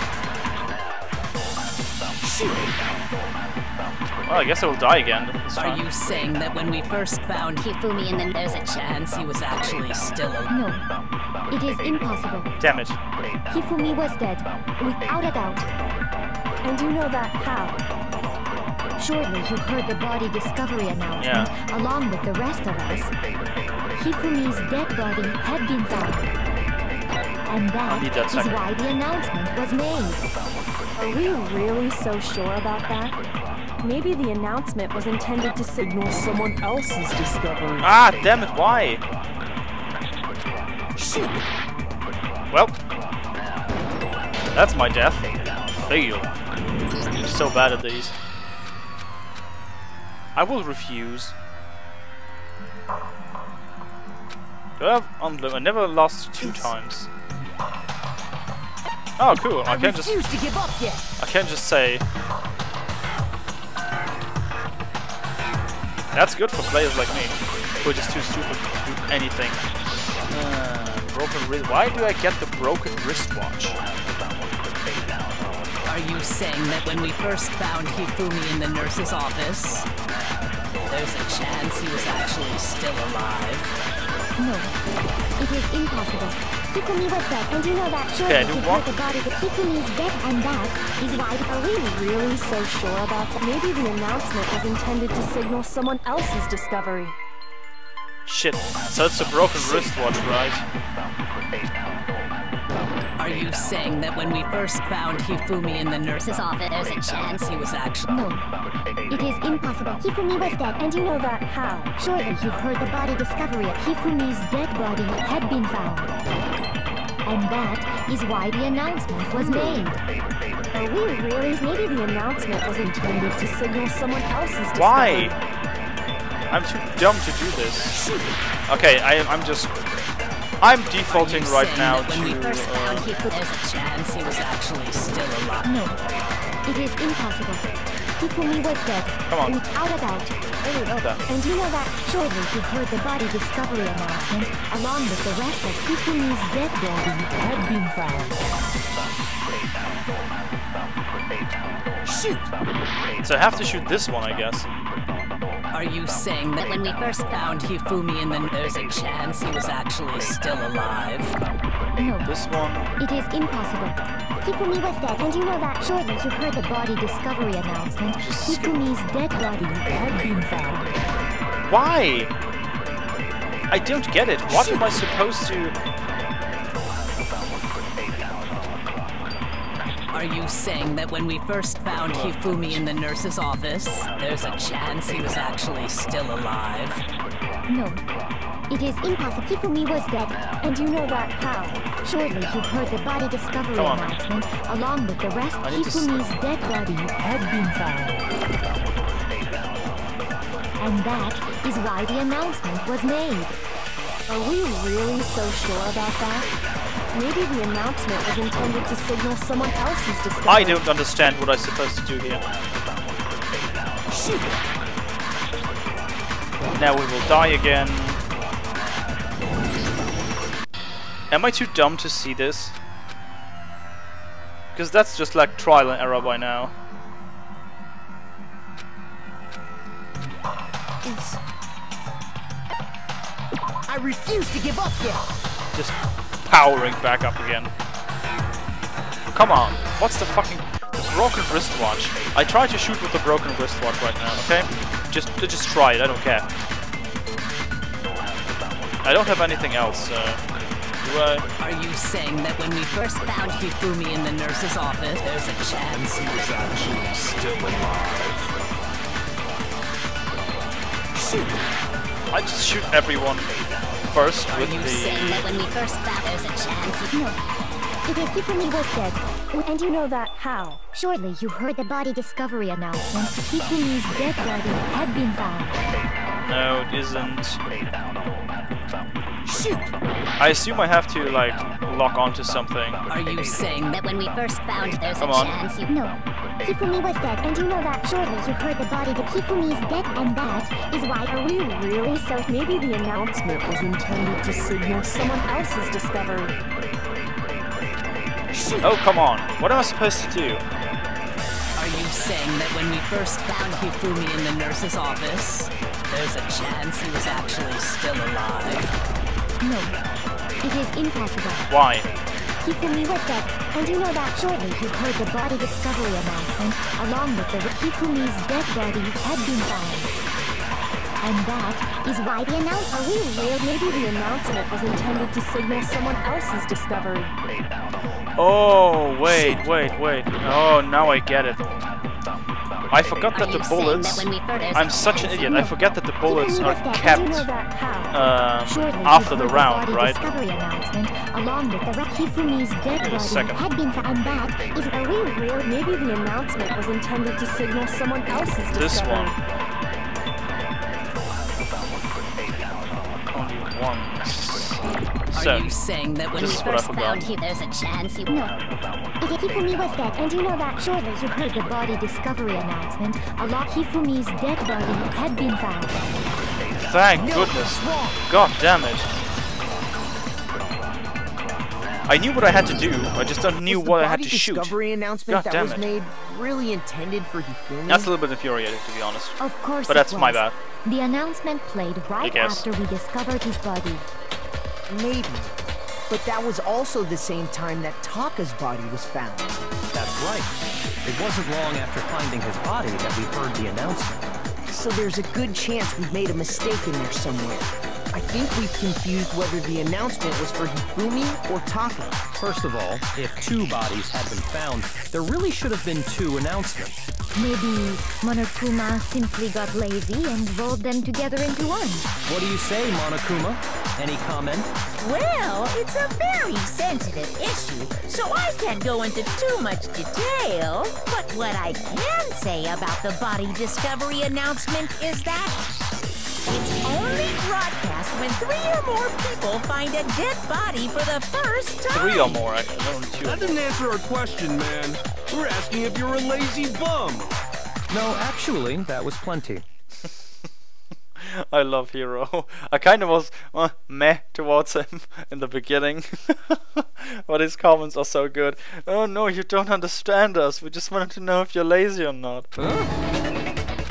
Well, I guess I will die again. Are you saying that when we first found Hifumi and then there's a chance he was actually still alive? No, it is impossible. Damn it. Hifumi was dead, without a doubt. And you know that how? Surely you heard the body discovery announcement along with the rest of us. Hifumi's dead body had been found. And that is why the announcement was made. Are we really so sure about that? Maybe the announcement was intended to signal someone else's discovery. Ah, damn it, why? Shoot. Well, that's my death. Fail. I'm so bad at these. I will refuse. Do I have unload? I never lost 2 times. Oh, cool. I can't just give up yet. I can't just say. That's good for players like me, who are just too stupid to do anything. Broken wrist. Why do I get the broken wristwatch? Are you saying that when we first found Hifumi in the nurse's office, there's a chance he was actually still alive? No, it is impossible. Hifumi was dead, and you know that surely you heard the body that Hifumi's dead, and that is why. Are we really so sure about that? Maybe the announcement was intended to signal someone else's discovery. Shit, so it's a broken wristwatch, right? Are you saying that when we first found Hifumi in the nurse's office, there's a chance he was actually... No, it is impossible. Hifumi was dead, and you know that how? Surely you heard the body discovery of Hifumi's dead body had been found. And that is why the announcement was made. Are we really? Maybe the announcement was intended to signal someone else's discovery. Why? I'm too dumb to do this. Okay, I'm defaulting right now to... When we first found Hifumi, there's a chance he was actually still alive. No, it is impossible. Hifumi was dead, Come on. without a doubt. I didn't know that. And you know that surely you heard the body discovery announcement along with the rest of Hifumi's dead body had been found. Shoot! So I have to shoot this one, I guess. Are you saying that when we first found Hifumi and then there's a chance he was actually still alive? No. This one. It is impossible. Hifumi was dead, and you know that surely you heard the body discovery announcement. Hifumi's dead body had been found. Why? I don't get it. What am I supposed to... Are you saying that when we first found Hifumi in the nurse's office, there's a chance he was actually still alive? No. It is impossible. Hifumi was dead. And you know that how? Surely you heard the body discovery Come on. announcement. Along with the rest, I need to Hifumi's dead body had been found. And that is why the announcement was made. Are we really so sure about that? Maybe the announcement was intended to signal someone else's discovery. I don't understand what I'm supposed to do here. Shoot! Now we will die again. Am I too dumb to see this? Because that's just like trial and error by now. I refuse to give up yet! Just powering back up again. Come on, what's the fucking... The broken wristwatch. I try to shoot with the broken wristwatch right now, okay? Just try it, I don't care. I don't have anything else, do I? Are you saying that when we first found Hifumi in the nurse's office, there's a chance he was actually still alive? Shoot! I just shoot everyone first Are with you the... saying that when we first found there's a chance he... No. It is Hifumi was dead. And you know that how? Surely you heard the body discovery announcement. Hifumi's dead body had been found. No, it isn't. Shoot! I assume I have to, like, lock onto something. Are you saying that when we first found there's Come a on. chance he... No. Hifumi was dead, and you know that. Surely you heard the body that Hifumi's dead, and that is why... Are we really so... Maybe the announcement was intended to signal someone else's discovery. Shoot! Oh, come on. What am I supposed to do? Are you saying that when we first found Hifumi in the nurse's office, there's a chance he was actually still alive? No. It is impossible. Why? Hifumi was dead, and you know that. Surely you heard the body discovery announcement. Along with the Hifumi's dead body had been found. And that is why the announcement... Are we real? Maybe the announcement was intended to signal someone else's discovery. Oh, wait. Oh, now I get it. I forgot that the bullets... I'm such an idiot. I forget that the bullets are kept after the round, right? Along with the Hifumi's dead body had been found. And that is... Are we real? Maybe the announcement was intended to signal someone else's discovery. This one. Only one. So, Are you saying that when we this is what I first forgot. found him, there's a chance he... No. Hifumi was dead, and you know that. Surely you heard the body discovery announcement. Along Hifumi's dead body had been found. Thank goodness. God damn it. I knew what I had to do, I just don't knew what I had to shoot. Was the body discovery announcement God that damn was it. made really intended for Hifumi? That's a little bit infuriating, to be honest. Of course But that's it my was. bad. The announcement played right guess. after we discovered his body. Maybe. But that was also the same time that Taka's body was found. That's right. It wasn't long after finding his body that we heard the announcement. So there's a good chance we've made a mistake in there somewhere. I think we've confused whether the announcement was for Hifumi or Taka. First of all, if two bodies had been found, there really should have been two announcements. Maybe Monokuma simply got lazy and rolled them together into one. What do you say, Monokuma? Any comment? Well, it's a very sensitive issue, so I can't go into too much detail. But what I can say about the body discovery announcement is that it's only broadcast when 3 or more people find a dead body for the first time. 3 or more, actually. Only 2. That didn't answer our question, man. We're asking if you're a lazy bum. No, actually, that was plenty. I love Hero. I kind of was meh towards him in the beginning. But his comments are so good. Oh no, you don't understand us. We just wanted to know if you're lazy or not. Huh?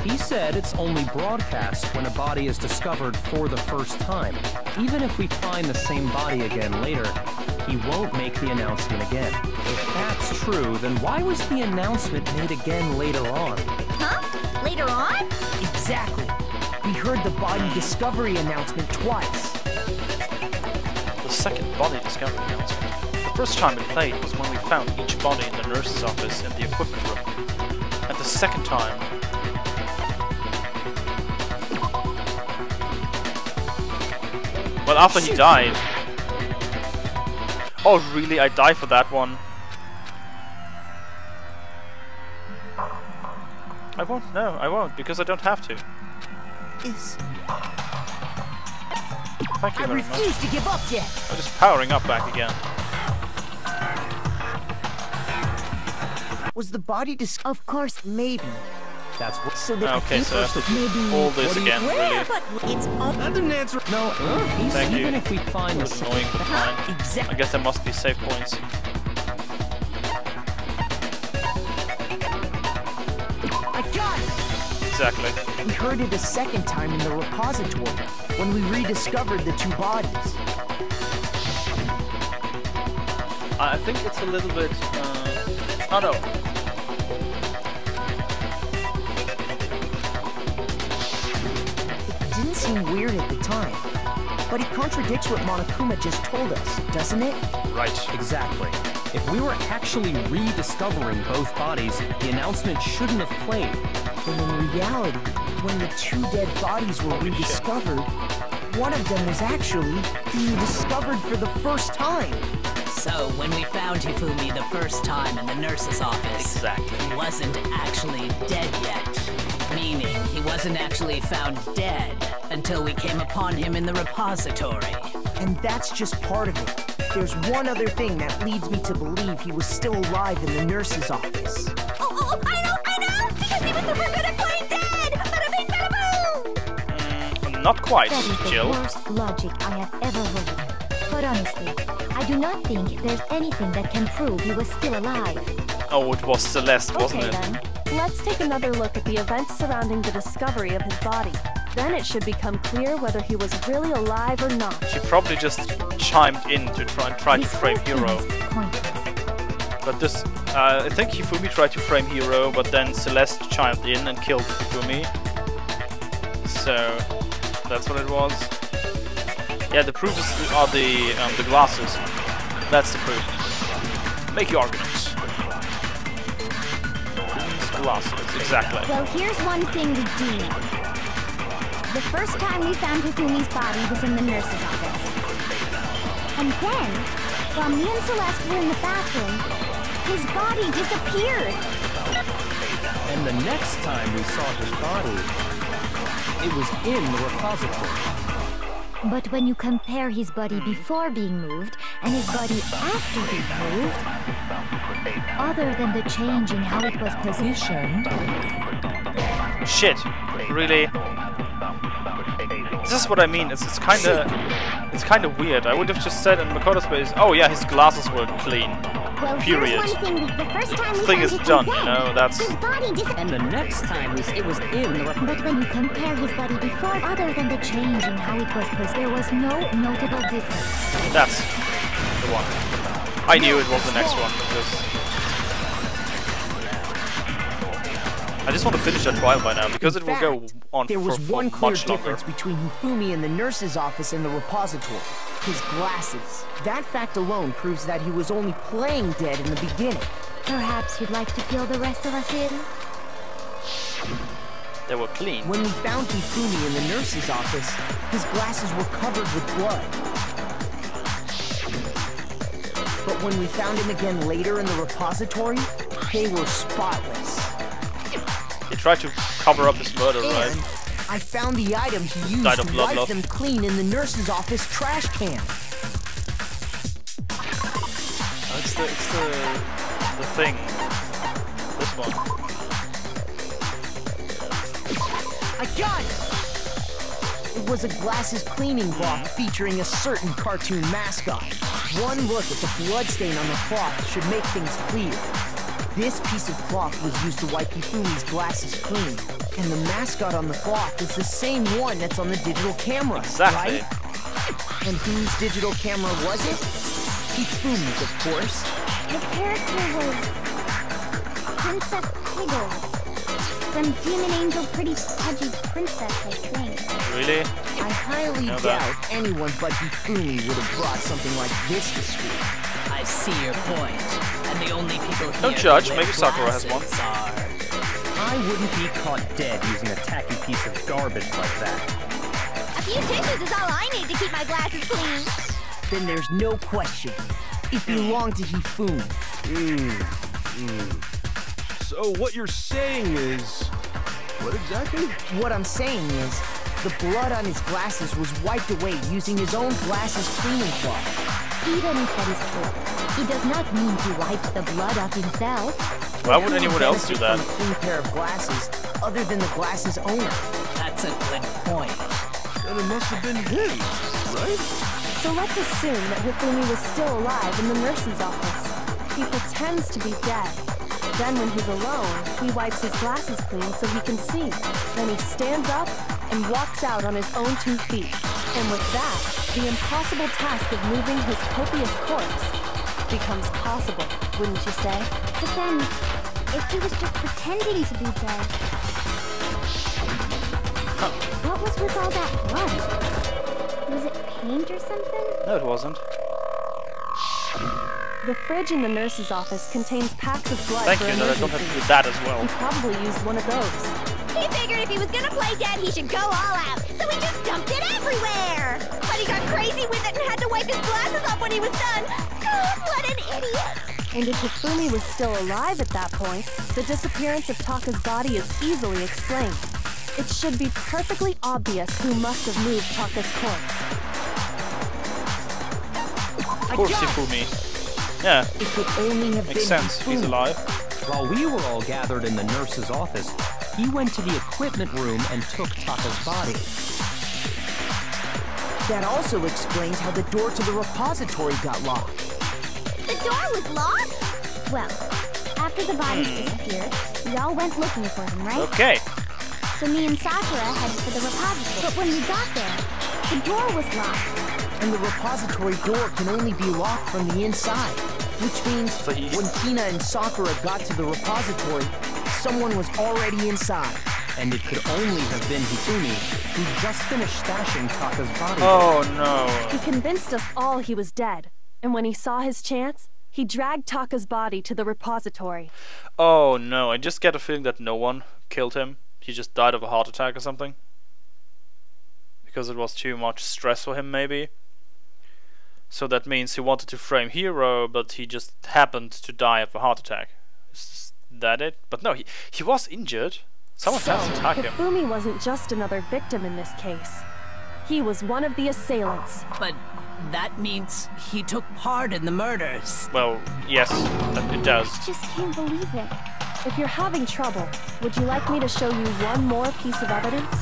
He said it's only broadcast when a body is discovered for the first time. Even if we find the same body again later, he won't make the announcement again. If that's true, then why was the announcement made again later on? Huh? Later on? Exactly. We heard the body discovery announcement twice. The second body discovery announcement. The first time it played was when we found each body in the nurse's office in the equipment room. And the second time... Well, after he died. Oh, really? I die for that one? I won't. No, I won't, because I don't have to. Thank you very much. I refuse to give up yet. I'm just powering up back again. Was the body Of course. maybe? That's what. So that Okay, so Maybe. all this again, really. But it's all That didn't answer. No, Thank you. even if we find It was annoying, but fine. I Exactly. guess there must be save points. I got it. Exactly. We heard it a second time in the repository when we rediscovered the two bodies. I think it's a little bit. Oh no. It didn't seem weird at the time, but it contradicts what Monokuma just told us, doesn't it? Right. Exactly. If we were actually rediscovering both bodies, the announcement shouldn't have played. And in reality, when the two dead bodies were rediscovered, one of them was actually being discovered for the first time. So, when we found Hifumi the first time in the nurse's office, Exactly. he wasn't actually dead yet. Meaning, he wasn't actually found dead until we came upon him in the repository. And that's just part of it. There's one other thing that leads me to believe he was still alive in the nurse's office. Oh, I know! Because he was super good at playing dead! Bada bing, bada boom! Not quite, That is the Jill. worst logic I have ever heard. But honestly, I do not think there's anything that can prove he was still alive. Oh, it was Celeste, wasn't Okay it? then, let's take another look at the events surrounding the discovery of his body. Then it should become clear whether he was really alive or not. She probably just chimed in to try to This frame whole thing Hero. is pointless. But this, I think Hifumi tried to frame Hero, but then Celeste chimed in and killed Hifumi. So that's what it was. Yeah, the proof are the glasses. That's the proof. Make your arguments. These glasses, exactly. Well, here's one thing we do know. The first time we found Hifumi's body was in the nurse's office. And then, while me and Celeste were in the bathroom, his body disappeared. And the next time we saw his body, it was in the repository. But when you compare his body before being moved and his body after being moved, other than the change in how it was positioned... Shit, really? This is what I mean. It's kind of weird. I would have just said in Makoto's space, oh yeah, his glasses were clean. Well, Period. here's one thing. The first time we Thing found is it done, dead, you know. That's his body And the next time it was in the repository. But when you compare his body before, other than the change in how it was posed, there was no notable difference. that's the one. I knew it was the next one because I just want to finish that trial by now because it will go on there was for one clear much longer. difference between Hifumi in the nurse's office and the repository. His glasses. That fact alone proves that he was only playing dead in the beginning. Perhaps you'd like to fill the rest of us in? They were clean. When we found Hifumi in the nurse's office, his glasses were covered with blood. But when we found him again later in the repository, they were spotless. He tried to cover up his murder, And right? I found the item he used Died of to blood wipe loss. them clean in the nurse's office trash can. It's the thing. This one. I got it! It was a glasses cleaning cloth featuring a certain cartoon mascot. One look at the bloodstain on the cloth should make things clear. This piece of cloth was used to wipe Hifumi's glasses clean. And the mascot on the cloth is the same one that's on the digital camera, Exactly. right? And whose digital camera was it? Hifumi's, of course. The character was Princess Quiggles. From Demon Angel Pretty Pudgy Princess, I think. Really? I highly Know doubt that. anyone but Hifumi would have brought something like this to school. I see your point. And the only people here Don't judge, who maybe wear Sakura has one. glasses are... I wouldn't be caught dead using a tacky piece of garbage like that. A few tissues is all I need to keep my glasses clean. Then there's no question. It belonged to Hifumi. So what you're saying is... What exactly? What I'm saying is, the blood on his glasses was wiped away using his own glasses cleaning cloth. Even if that is true, it does not mean he wiped the blood off himself. Why would anyone else do that? From a clean pair of glasses, other than the glasses owner. That's a good point. Then it must have been him, right? So let's assume that Hifumi was still alive in the nurse's office. He pretends to be dead. Then when he's alone, he wipes his glasses clean so he can see. Then he stands up and walks out on his own 2 feet. And with that, the impossible task of moving his copious corpse becomes possible, wouldn't you say? But then, if he was just pretending to be dead, what was with all that blood? Was it paint or something? No, it wasn't. The fridge in the nurse's office contains packs of blood Thank for you, no, I don't have to emergencies. do that as well. He probably used one of those. He figured if he was gonna play dead, he should go all out, so he just dumped it everywhere. But he got crazy with it and had to wipe his glasses off when he was done. God, what an idiot! And if Hifumi was still alive at that point, the disappearance of Taka's body is easily explained. It should be perfectly obvious who must have moved Taka's corpse. Of course, Hifumi. Yeah, It could only have makes been sense. He's Hifumi. alive. While we were all gathered in the nurse's office, he went to the equipment room and took Taka's body. That also explains how the door to the repository got locked. The door was locked? Well, after the bodies disappeared, we all went looking for them, right? Okay. So me and Sakura headed for the repository. But when we got there, the door was locked. And the repository door can only be locked from the inside. Which means So he- when Hina and Sakura got to the repository, someone was already inside. And it could only have been Hifumi, who just finished stashing Taka's body. Oh no. He convinced us all he was dead, and when he saw his chance, he dragged Taka's body to the repository. Oh no, I just get a feeling that no one killed him. He just died of a heart attack or something. Because it was too much stress for him, maybe. So that means he wanted to frame Hero, but he just happened to die of a heart attack. Is that it? But no, he was injured. Someone has to attack him. Hifumi wasn't just another victim in this case. He was one of the assailants. But that means he took part in the murders. Well, yes, it does. I just can't believe it. If you're having trouble, would you like me to show you one more piece of evidence?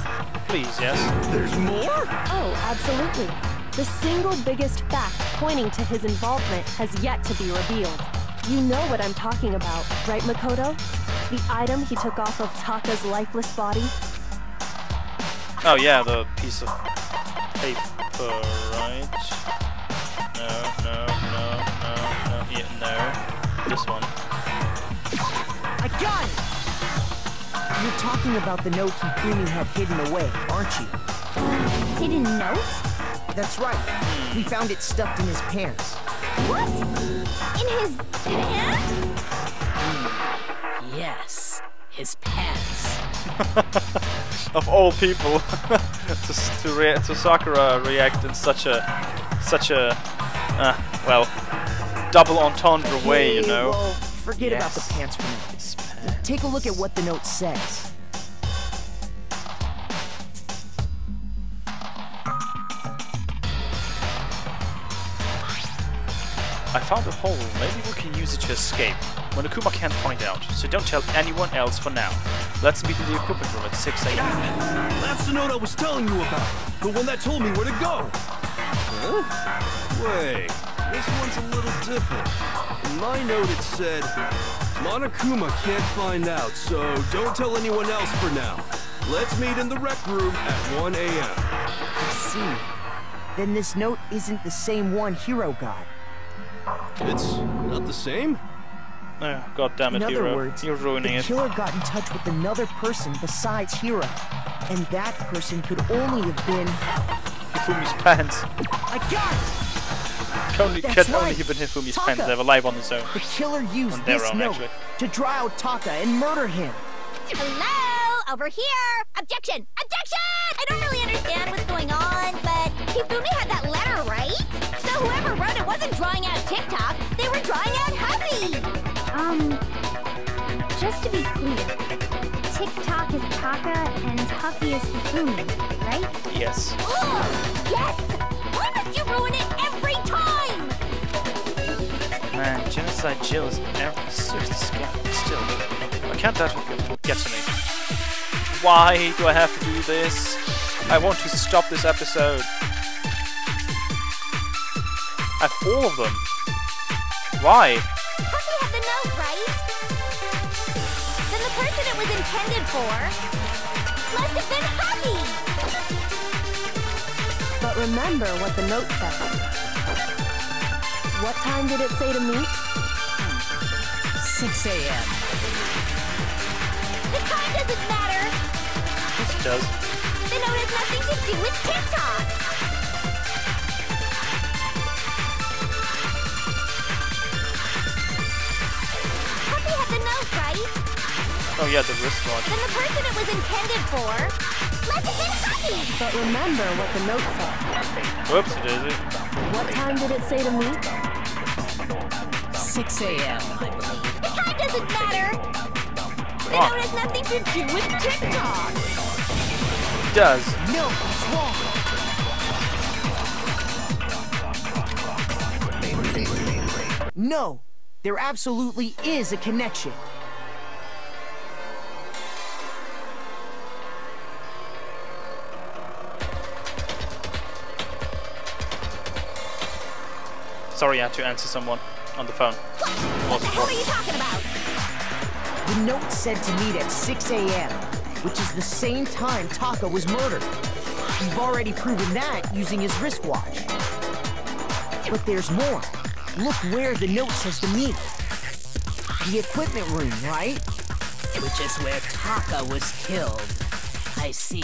Please, yes. There's more? Oh, absolutely. The single biggest fact pointing to his involvement has yet to be revealed. You know what I'm talking about, right, Makoto? The item he took off of Taka's lifeless body? Oh yeah, the piece of paper, right? No. Yeah, no. This one. I got it! You're talking about the note Hifumi had hidden away, aren't you? Hidden note? That's right. We found it stuffed in his pants. What? In his pants? Yes, his pants. Of all people, to Sakura react in such a well, double entendre way, you know. Well, forget about the Yes. pants for now. His pants. Take a look at what the note says. I found a hole. Maybe we can use it to escape. When Akuma can't find out, so don't tell anyone else for now. Let's meet in the equipment room at 6 a.m. That's the note I was telling you about. The one that told me where to go. Huh? Wait, this one's a little different. In my note it said, Monokuma can't find out, so don't tell anyone else for now. Let's meet in the rec room at 1 a.m. I see. Then this note isn't the same one Hiro got. It's not the same? Oh, God damn it, In other Hero. words, You're ruining the it. killer got in touch with another person besides Hiro. And that person could only have been... Hifumi's pants. I got it! Can only That's have right. been Hifumi's Taka. pants. They have a life on his own. The killer used On their this own, note actually. to draw out Taka and murder him. Hello? over here! Objection! Objection! I don't really understand what's going on, but Hifumi had that letter, right? So whoever wrote it wasn't drawing out TikTok, they were drawing out Huffy! Just to be clear, TikTok is Taka and Huffy is Hifumi, right? Yes. Oh, yes! Why must you ruin it every time? Man, Genocide Jill is seriously scary. Still, why can't that get to me? Why do I have to do this? I want to stop this episode. I have all of them. Why? Huffy had the note, right? Then the person it was intended for must have been Huffy! But remember what the note said. What time did it say to meet? 6 a.m. The time doesn't matter! Yes, it does. The note has nothing to do with TikTok! Huffy had the note, right? Oh yeah, the wristwatch. Then the person it was intended for must have been Huffy! But remember what the note said. Whoopsie daisy. What time did it say to meet? 6 a.m., I believe. The time doesn't matter! The Come on. note has nothing to do with TikTok! It does. No, it's wrong. No, there absolutely is a connection. Sorry, I had to answer someone on the phone. What the hell are you talking about? The note said to meet at 6 a.m., which is the same time Taka was murdered. We've already proven that using his wristwatch. But there's more. Look where the note says to meet. The equipment room, right? Which is where Taka was killed. I see.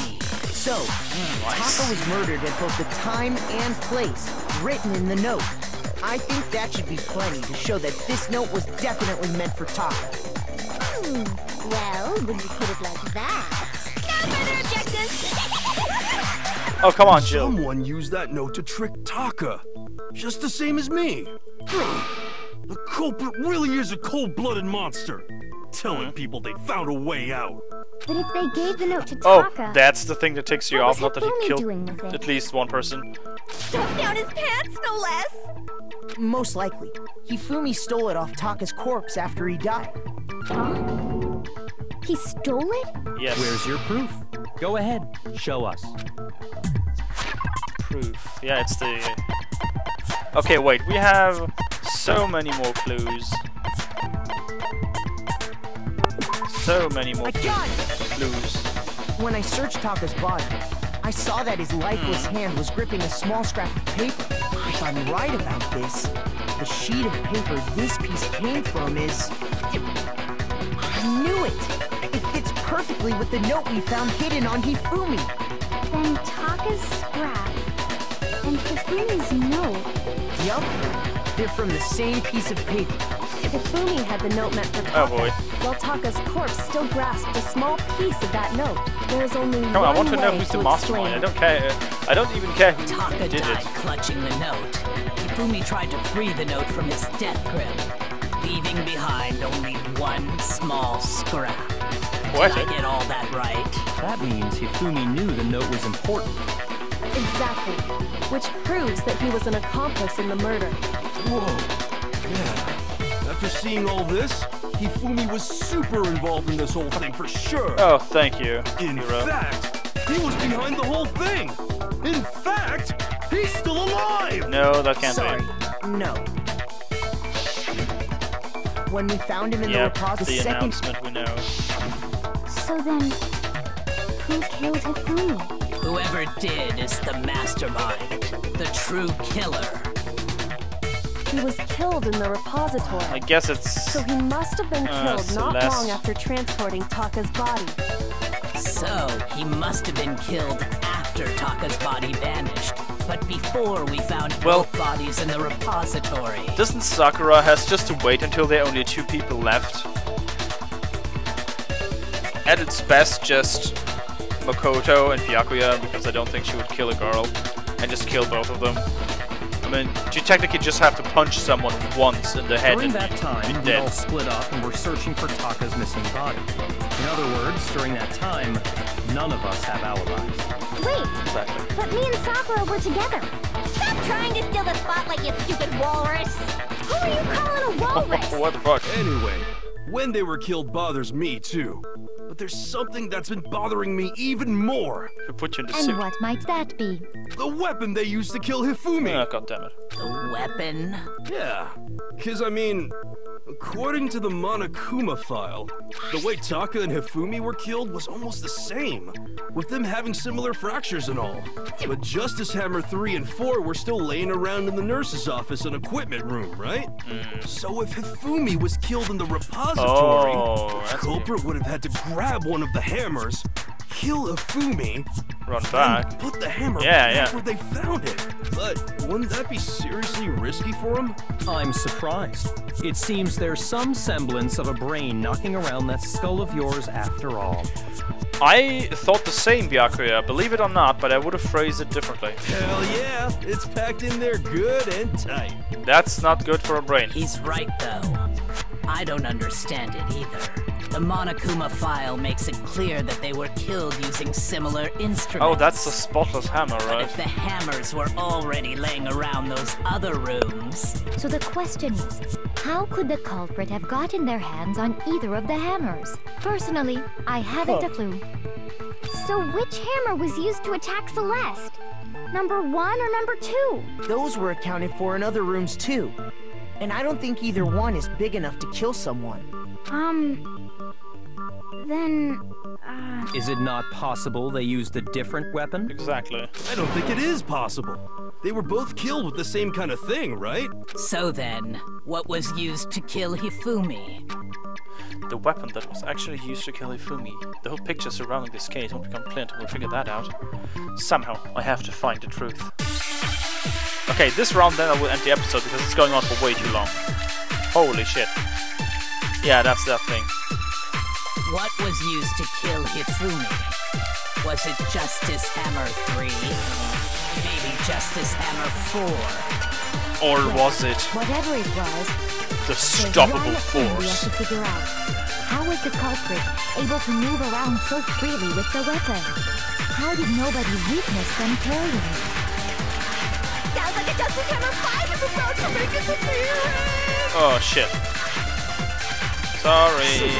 So, Taka was murdered at both the time and place written in the note. I think that should be plenty to show that this note was definitely meant for Taka. Well, when you put it like that... No further objections! Oh, come on, Jill. Someone used that note to trick Taka. Just the same as me. The culprit really is a cold-blooded monster. Telling people they found a way out. But if they gave the note to Oh, Taka, that's the thing that takes you what off, was not that he Hifumi doing killed with it? at least one person. Stuffed down his pants, no less! Most likely, Hifumi stole it off Taka's corpse after he died. Huh? He stole it? Yes. Where's your proof? Go ahead, show us. Proof? Yeah, it's the... Okay, wait, we have so many more clues. So many more I got it! clues. When I searched Taka's body, I saw that his lifeless hand was gripping a small scrap of paper. If I'm right about this, the sheet of paper this piece came from is... I knew it! It fits perfectly with the note we found hidden on Hifumi. Then Taka's scrap and Hifumi's note. Yup, they're from the same piece of paper. Hifumi had the note meant for Taka, Oh boy. while Taka's corpse still grasped a small piece of that note. There is only Come on, I one want to know way who's to the mastermind. I explain don't care. I don't even care who Taka did died it. clutching the note. Hifumi tried to free the note from his death grip, leaving behind only one small scrap. What? Did I get all that right? That means Hifumi knew the note was important. Exactly, which proves that he was an accomplice in the murder. Whoa. Yeah. After seeing all this, Hifumi was super involved in this whole thing for sure. Oh, thank you, In hero. fact, he was behind the whole thing. In fact, he's still alive. No, that can't Sorry, be. no. When we found him in Yep, the repository, the the second... announcement we know. So then, who killed Hifumi? Whoever did is the mastermind, the true killer. He was killed in the repository. I guess it's... So he must have been killed not Celeste. long after transporting Taka's body. So, he must have been killed after Taka's body vanished, but before we found both bodies in the repository. Doesn't Sakura has just to wait until there are only 2 people left? at its best just Makoto and Byakuya, because I don't think she would kill a girl and just kill both of them. I mean, you technically just have to punch someone once in the head During and that time, be we dead. all split up and were searching for Taka's missing body. In other words, during that time, none of us have alibis. Wait, Exactly. but me and Sakura were together. Stop trying to steal the spotlight, you stupid walrus. Who are you calling a walrus? What the fuck? Anyway, when they were killed bothers me too. But there's something that's been bothering me even more. Who put you in the And suit? what might that be? The weapon they used to kill Hifumi. Oh, God damn it. The weapon? Yeah, because I mean, according to the Monokuma file, the way Taka and Hifumi were killed was almost the same, with them having similar fractures and all. But Justice Hammer 3 and 4 were still laying around in the nurse's office and equipment room, right? So if Hifumi was killed in the repository, Oh, the that's culprit would have had to grab one of the hammers, kill Hifumi, Run back. and put the hammer Yeah, back yeah. where they found it. But wouldn't that be seriously risky for him? I'm surprised. It seems there's some semblance of a brain knocking around that skull of yours after all. I thought the same, Byakuya, believe it or not, but I would have phrased it differently. Hell yeah, it's packed in there good and tight. That's not good for a brain. He's right, though. I don't understand it either. The Monokuma file makes it clear that they were killed using similar instruments. Oh, that's the spotless hammer, But right? if the hammers were already laying around those other rooms... So the question is, how could the culprit have gotten their hands on either of the hammers? Personally, I haven't a clue. So which hammer was used to attack Celeste? Number 1 or number 2? Those were accounted for in other rooms too. And I don't think either one is big enough to kill someone. Then... Is it not possible they used a different weapon? Exactly. I don't think it is possible. They were both killed with the same kind of thing, right? So then, what was used to kill Hifumi? The weapon that was actually used to kill Hifumi. The whole picture surrounding this case won't become clear until we figure that out. Somehow, I have to find the truth. Okay, this round then I will end the episode because it's going on for way too long. Holy shit. Yeah, that's that thing. What was used to kill Hifumi? Was it Justice Hammer 3? Maybe Justice Hammer 4? Or was it Whatever it was, the there's stoppable one thing we have force? to figure out. How was the culprit able to move around so freely with the weapon? How did nobody witness them carrying it? Sounds like a Justice Hammer 5 is about to make its appearance! Oh shit. Sorry.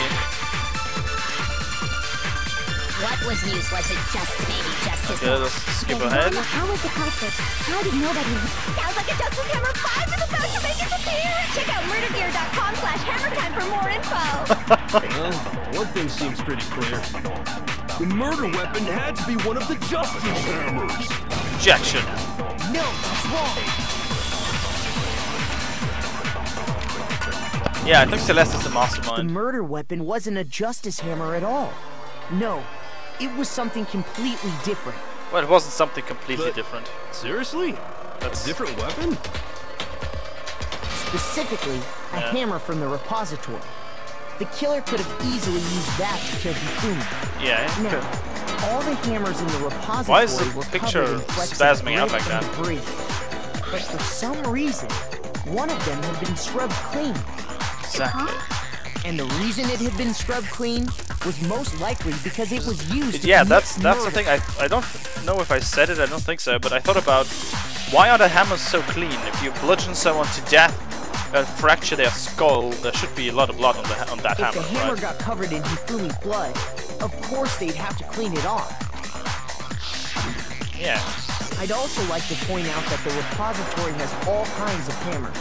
What was used? Was it just maybe Justice Okay, let's skip Then ahead. How was the culprit? How did nobody... Sounds like a Justice Hammer 5 is about to make its appearance! Check out murdergear.com/hammertime for more info! Well, one thing seems pretty clear. The murder weapon had to be one of the Justice Hammers. Objection. No, that's wrong. Yeah, I think Celeste is the The mastermind. murder weapon wasn't a justice hammer at all. No, it was something completely different. Well, it wasn't something completely But- different. Seriously? That's A different weapon? Specifically, a hammer from the repository. The killer could have easily used that to kill Hifumi. Yeah, Now, okay. all the hammers in the repository Why is the were picture covered in flecks of spasming out grit like and that? debris. But for some reason, one of them had been scrubbed clean. Exactly. And the reason it had been scrubbed clean was most likely because it was used to Yeah, commit that's the murder. thing. I don't know if I said it. I don't think so. But I thought about why are the hammers so clean? If you bludgeon someone to death and fracture their skull, there should be a lot of blood on that If the hammer, hammer right? got covered in Hifumi's blood, of course they'd have to clean it off. Yeah. I'd also like to point out that the repository has all kinds of hammers.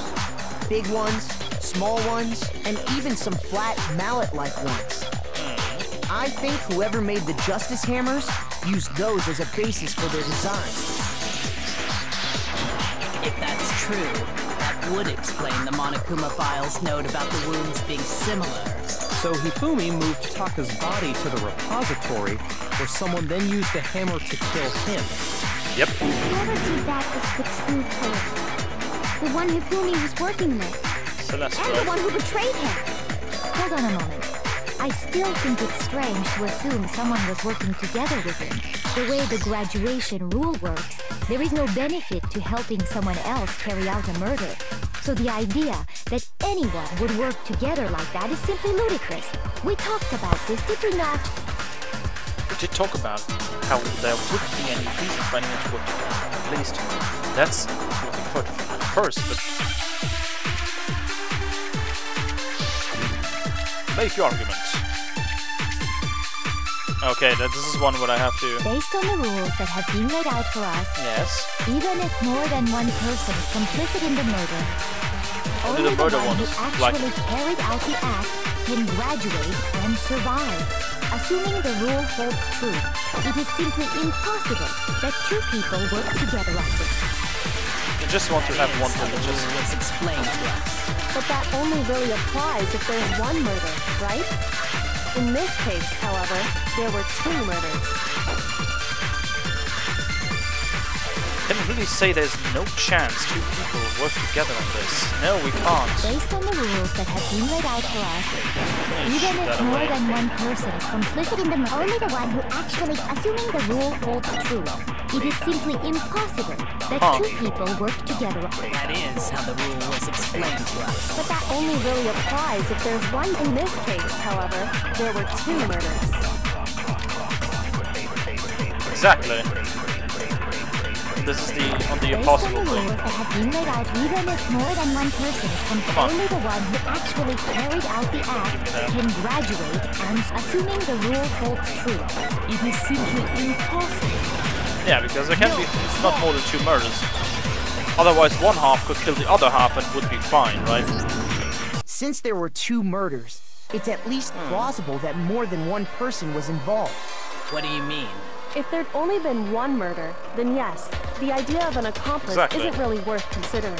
Big ones, small ones, and even some flat mallet-like ones. I think whoever made the Justice Hammers used those as a basis for their designs. If that's true, that would explain the Monokuma file's note about the wounds being similar. So Hifumi moved Taka's body to the repository, where someone then used the hammer to kill him. Yep. Whoever did that is the true killer. The one Hifumi was working with. Celeste, And the right? one who betrayed him. Hold on a moment. I still think it's strange to assume someone was working together with him. The way the graduation rule works, there is no benefit to helping someone else carry out a murder. So the idea that anyone would work together like that is simply ludicrous. We talked about this, did we not? We did talk about how there wouldn't be any reason for anyone to work together. At least that's what we thought at first, but make your argument. Okay, this is one where I have to... Based on the rules that have been laid out for us, Yes. even if more than one person is complicit in the murder, Only only the murder one who ones, like- actually carried out the act can graduate and survive. Assuming the rule holds true, it is simply impossible that two people work together like this. You just want to have one That's how the religious... rule was explained to us. But that only really applies if there's one murder, right? In this case, however, there were two murders. Can we really say there's no chance two people work together on this? No, we can't. Based on the rules that have been laid out for us, even Shoot if that more away. than one person is complicit in the murder, only the one who actually, assuming the rule holds true, it is simply impossible that two people work together. That is how the rule was explained to us. But that only really applies if there's one. In this case, however, there were two murders. Exactly. This is the on the Based on impossible the thing. rules that have been laid out, even if more than one person is Come on. only the one who actually carried out the act that. can graduate, and assuming the rule holds true, it is simply impossible. Yeah, because there can be not more than two murders. Otherwise, one half could kill the other half and would be fine, right? Since there were two murders, it's at least plausible that more than one person was involved. What do you mean? If there'd only been one murder, then yes, the idea of an accomplice Exactly. isn't really worth considering.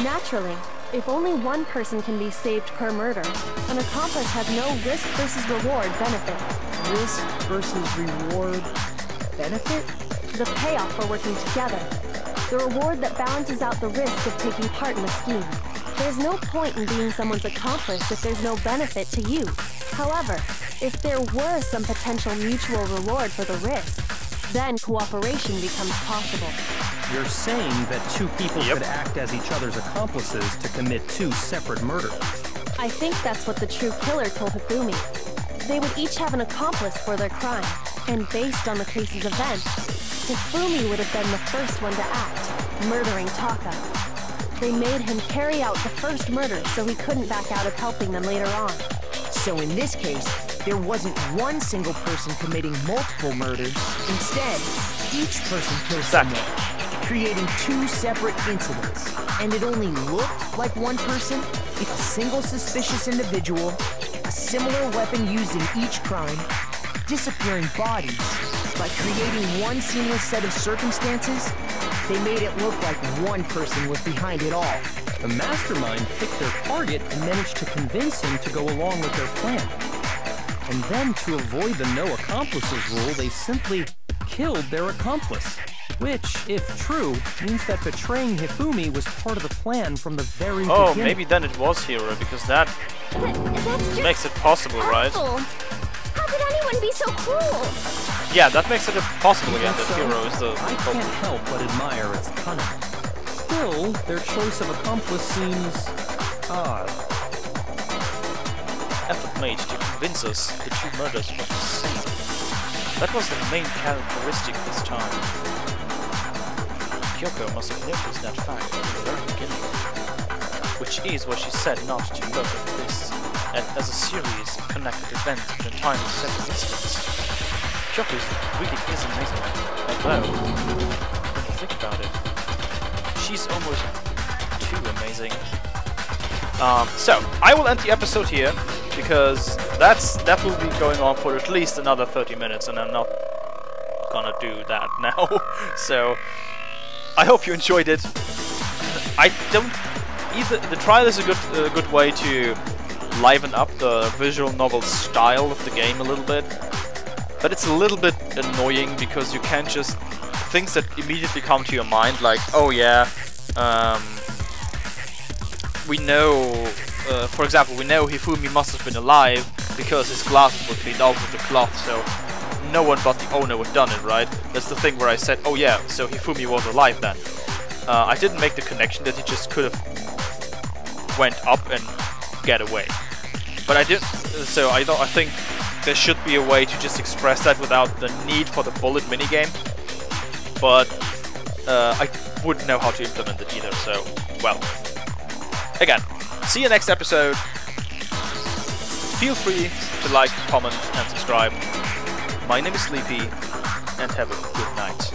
Naturally, if only one person can be saved per murder, an accomplice has no risk versus reward benefit. Risk versus reward benefit? The payoff for working together. The reward that balances out the risk of taking part in the scheme. There's no point in being someone's accomplice if there's no benefit to you. However, if there were some potential mutual reward for the risk, then cooperation becomes possible. You're saying that two people Yep. could act as each other's accomplices to commit two separate murders. I think that's what the true killer told Hifumi. They would each have an accomplice for their crime, and based on the case's events, Hifumi would have been the first one to act, murdering Taka. They made him carry out the first murder so he couldn't back out of helping them later on. So in this case, there wasn't one single person committing multiple murders. Instead, each person killed Exactly. someone, creating two separate incidents. And it only looked like one person if a single suspicious individual, a similar weapon used in each crime, disappearing bodies. By creating one seamless set of circumstances, they made it look like one person was behind it all. The mastermind picked their target and managed to convince him to go along with their plan. And then, to avoid the no accomplices rule, they simply killed their accomplice. Which, if true, means that betraying Hifumi was part of the plan from the very Oh, beginning. maybe then it was Hero, because that That's just makes it possible, right? awful. How could anyone be so cruel? Yeah, that makes it possible again that So, Hero is the I culprit. can't help but admire its cunning. Still, their choice of accomplice seems odd. Effort made to convince us the two murders were the same. That was the main characteristic this time. Kyoko must have noticed that fact from the very beginning, which is what she said not to look at this as a series of connected events in entirely separate incidents. Kyoko really is amazing, although, when you think about it, she's almost too amazing. So, I will end the episode here, because that will be going on for at least another 30 minutes, and I'm not gonna do that now. So, I hope you enjoyed it. I don't... The trial is a good way to liven up the visual novel style of the game a little bit, but it's a little bit annoying because you can't just... Things that immediately come to your mind, like, oh yeah, we know for example, we know Hifumi must have been alive because his glasses were cleaned off with the cloth, so no one but the owner would have done it, right? That's the thing where I said, oh yeah, so Hifumi was alive then. I didn't make the connection that he just could have went up and get away. But I did, so I think there should be a way to just express that without the need for the bullet minigame. But I wouldn't know how to implement it either, so, well. Again, see you next episode. Feel free to like, comment, and subscribe. My name is Sleepy, and have a good night.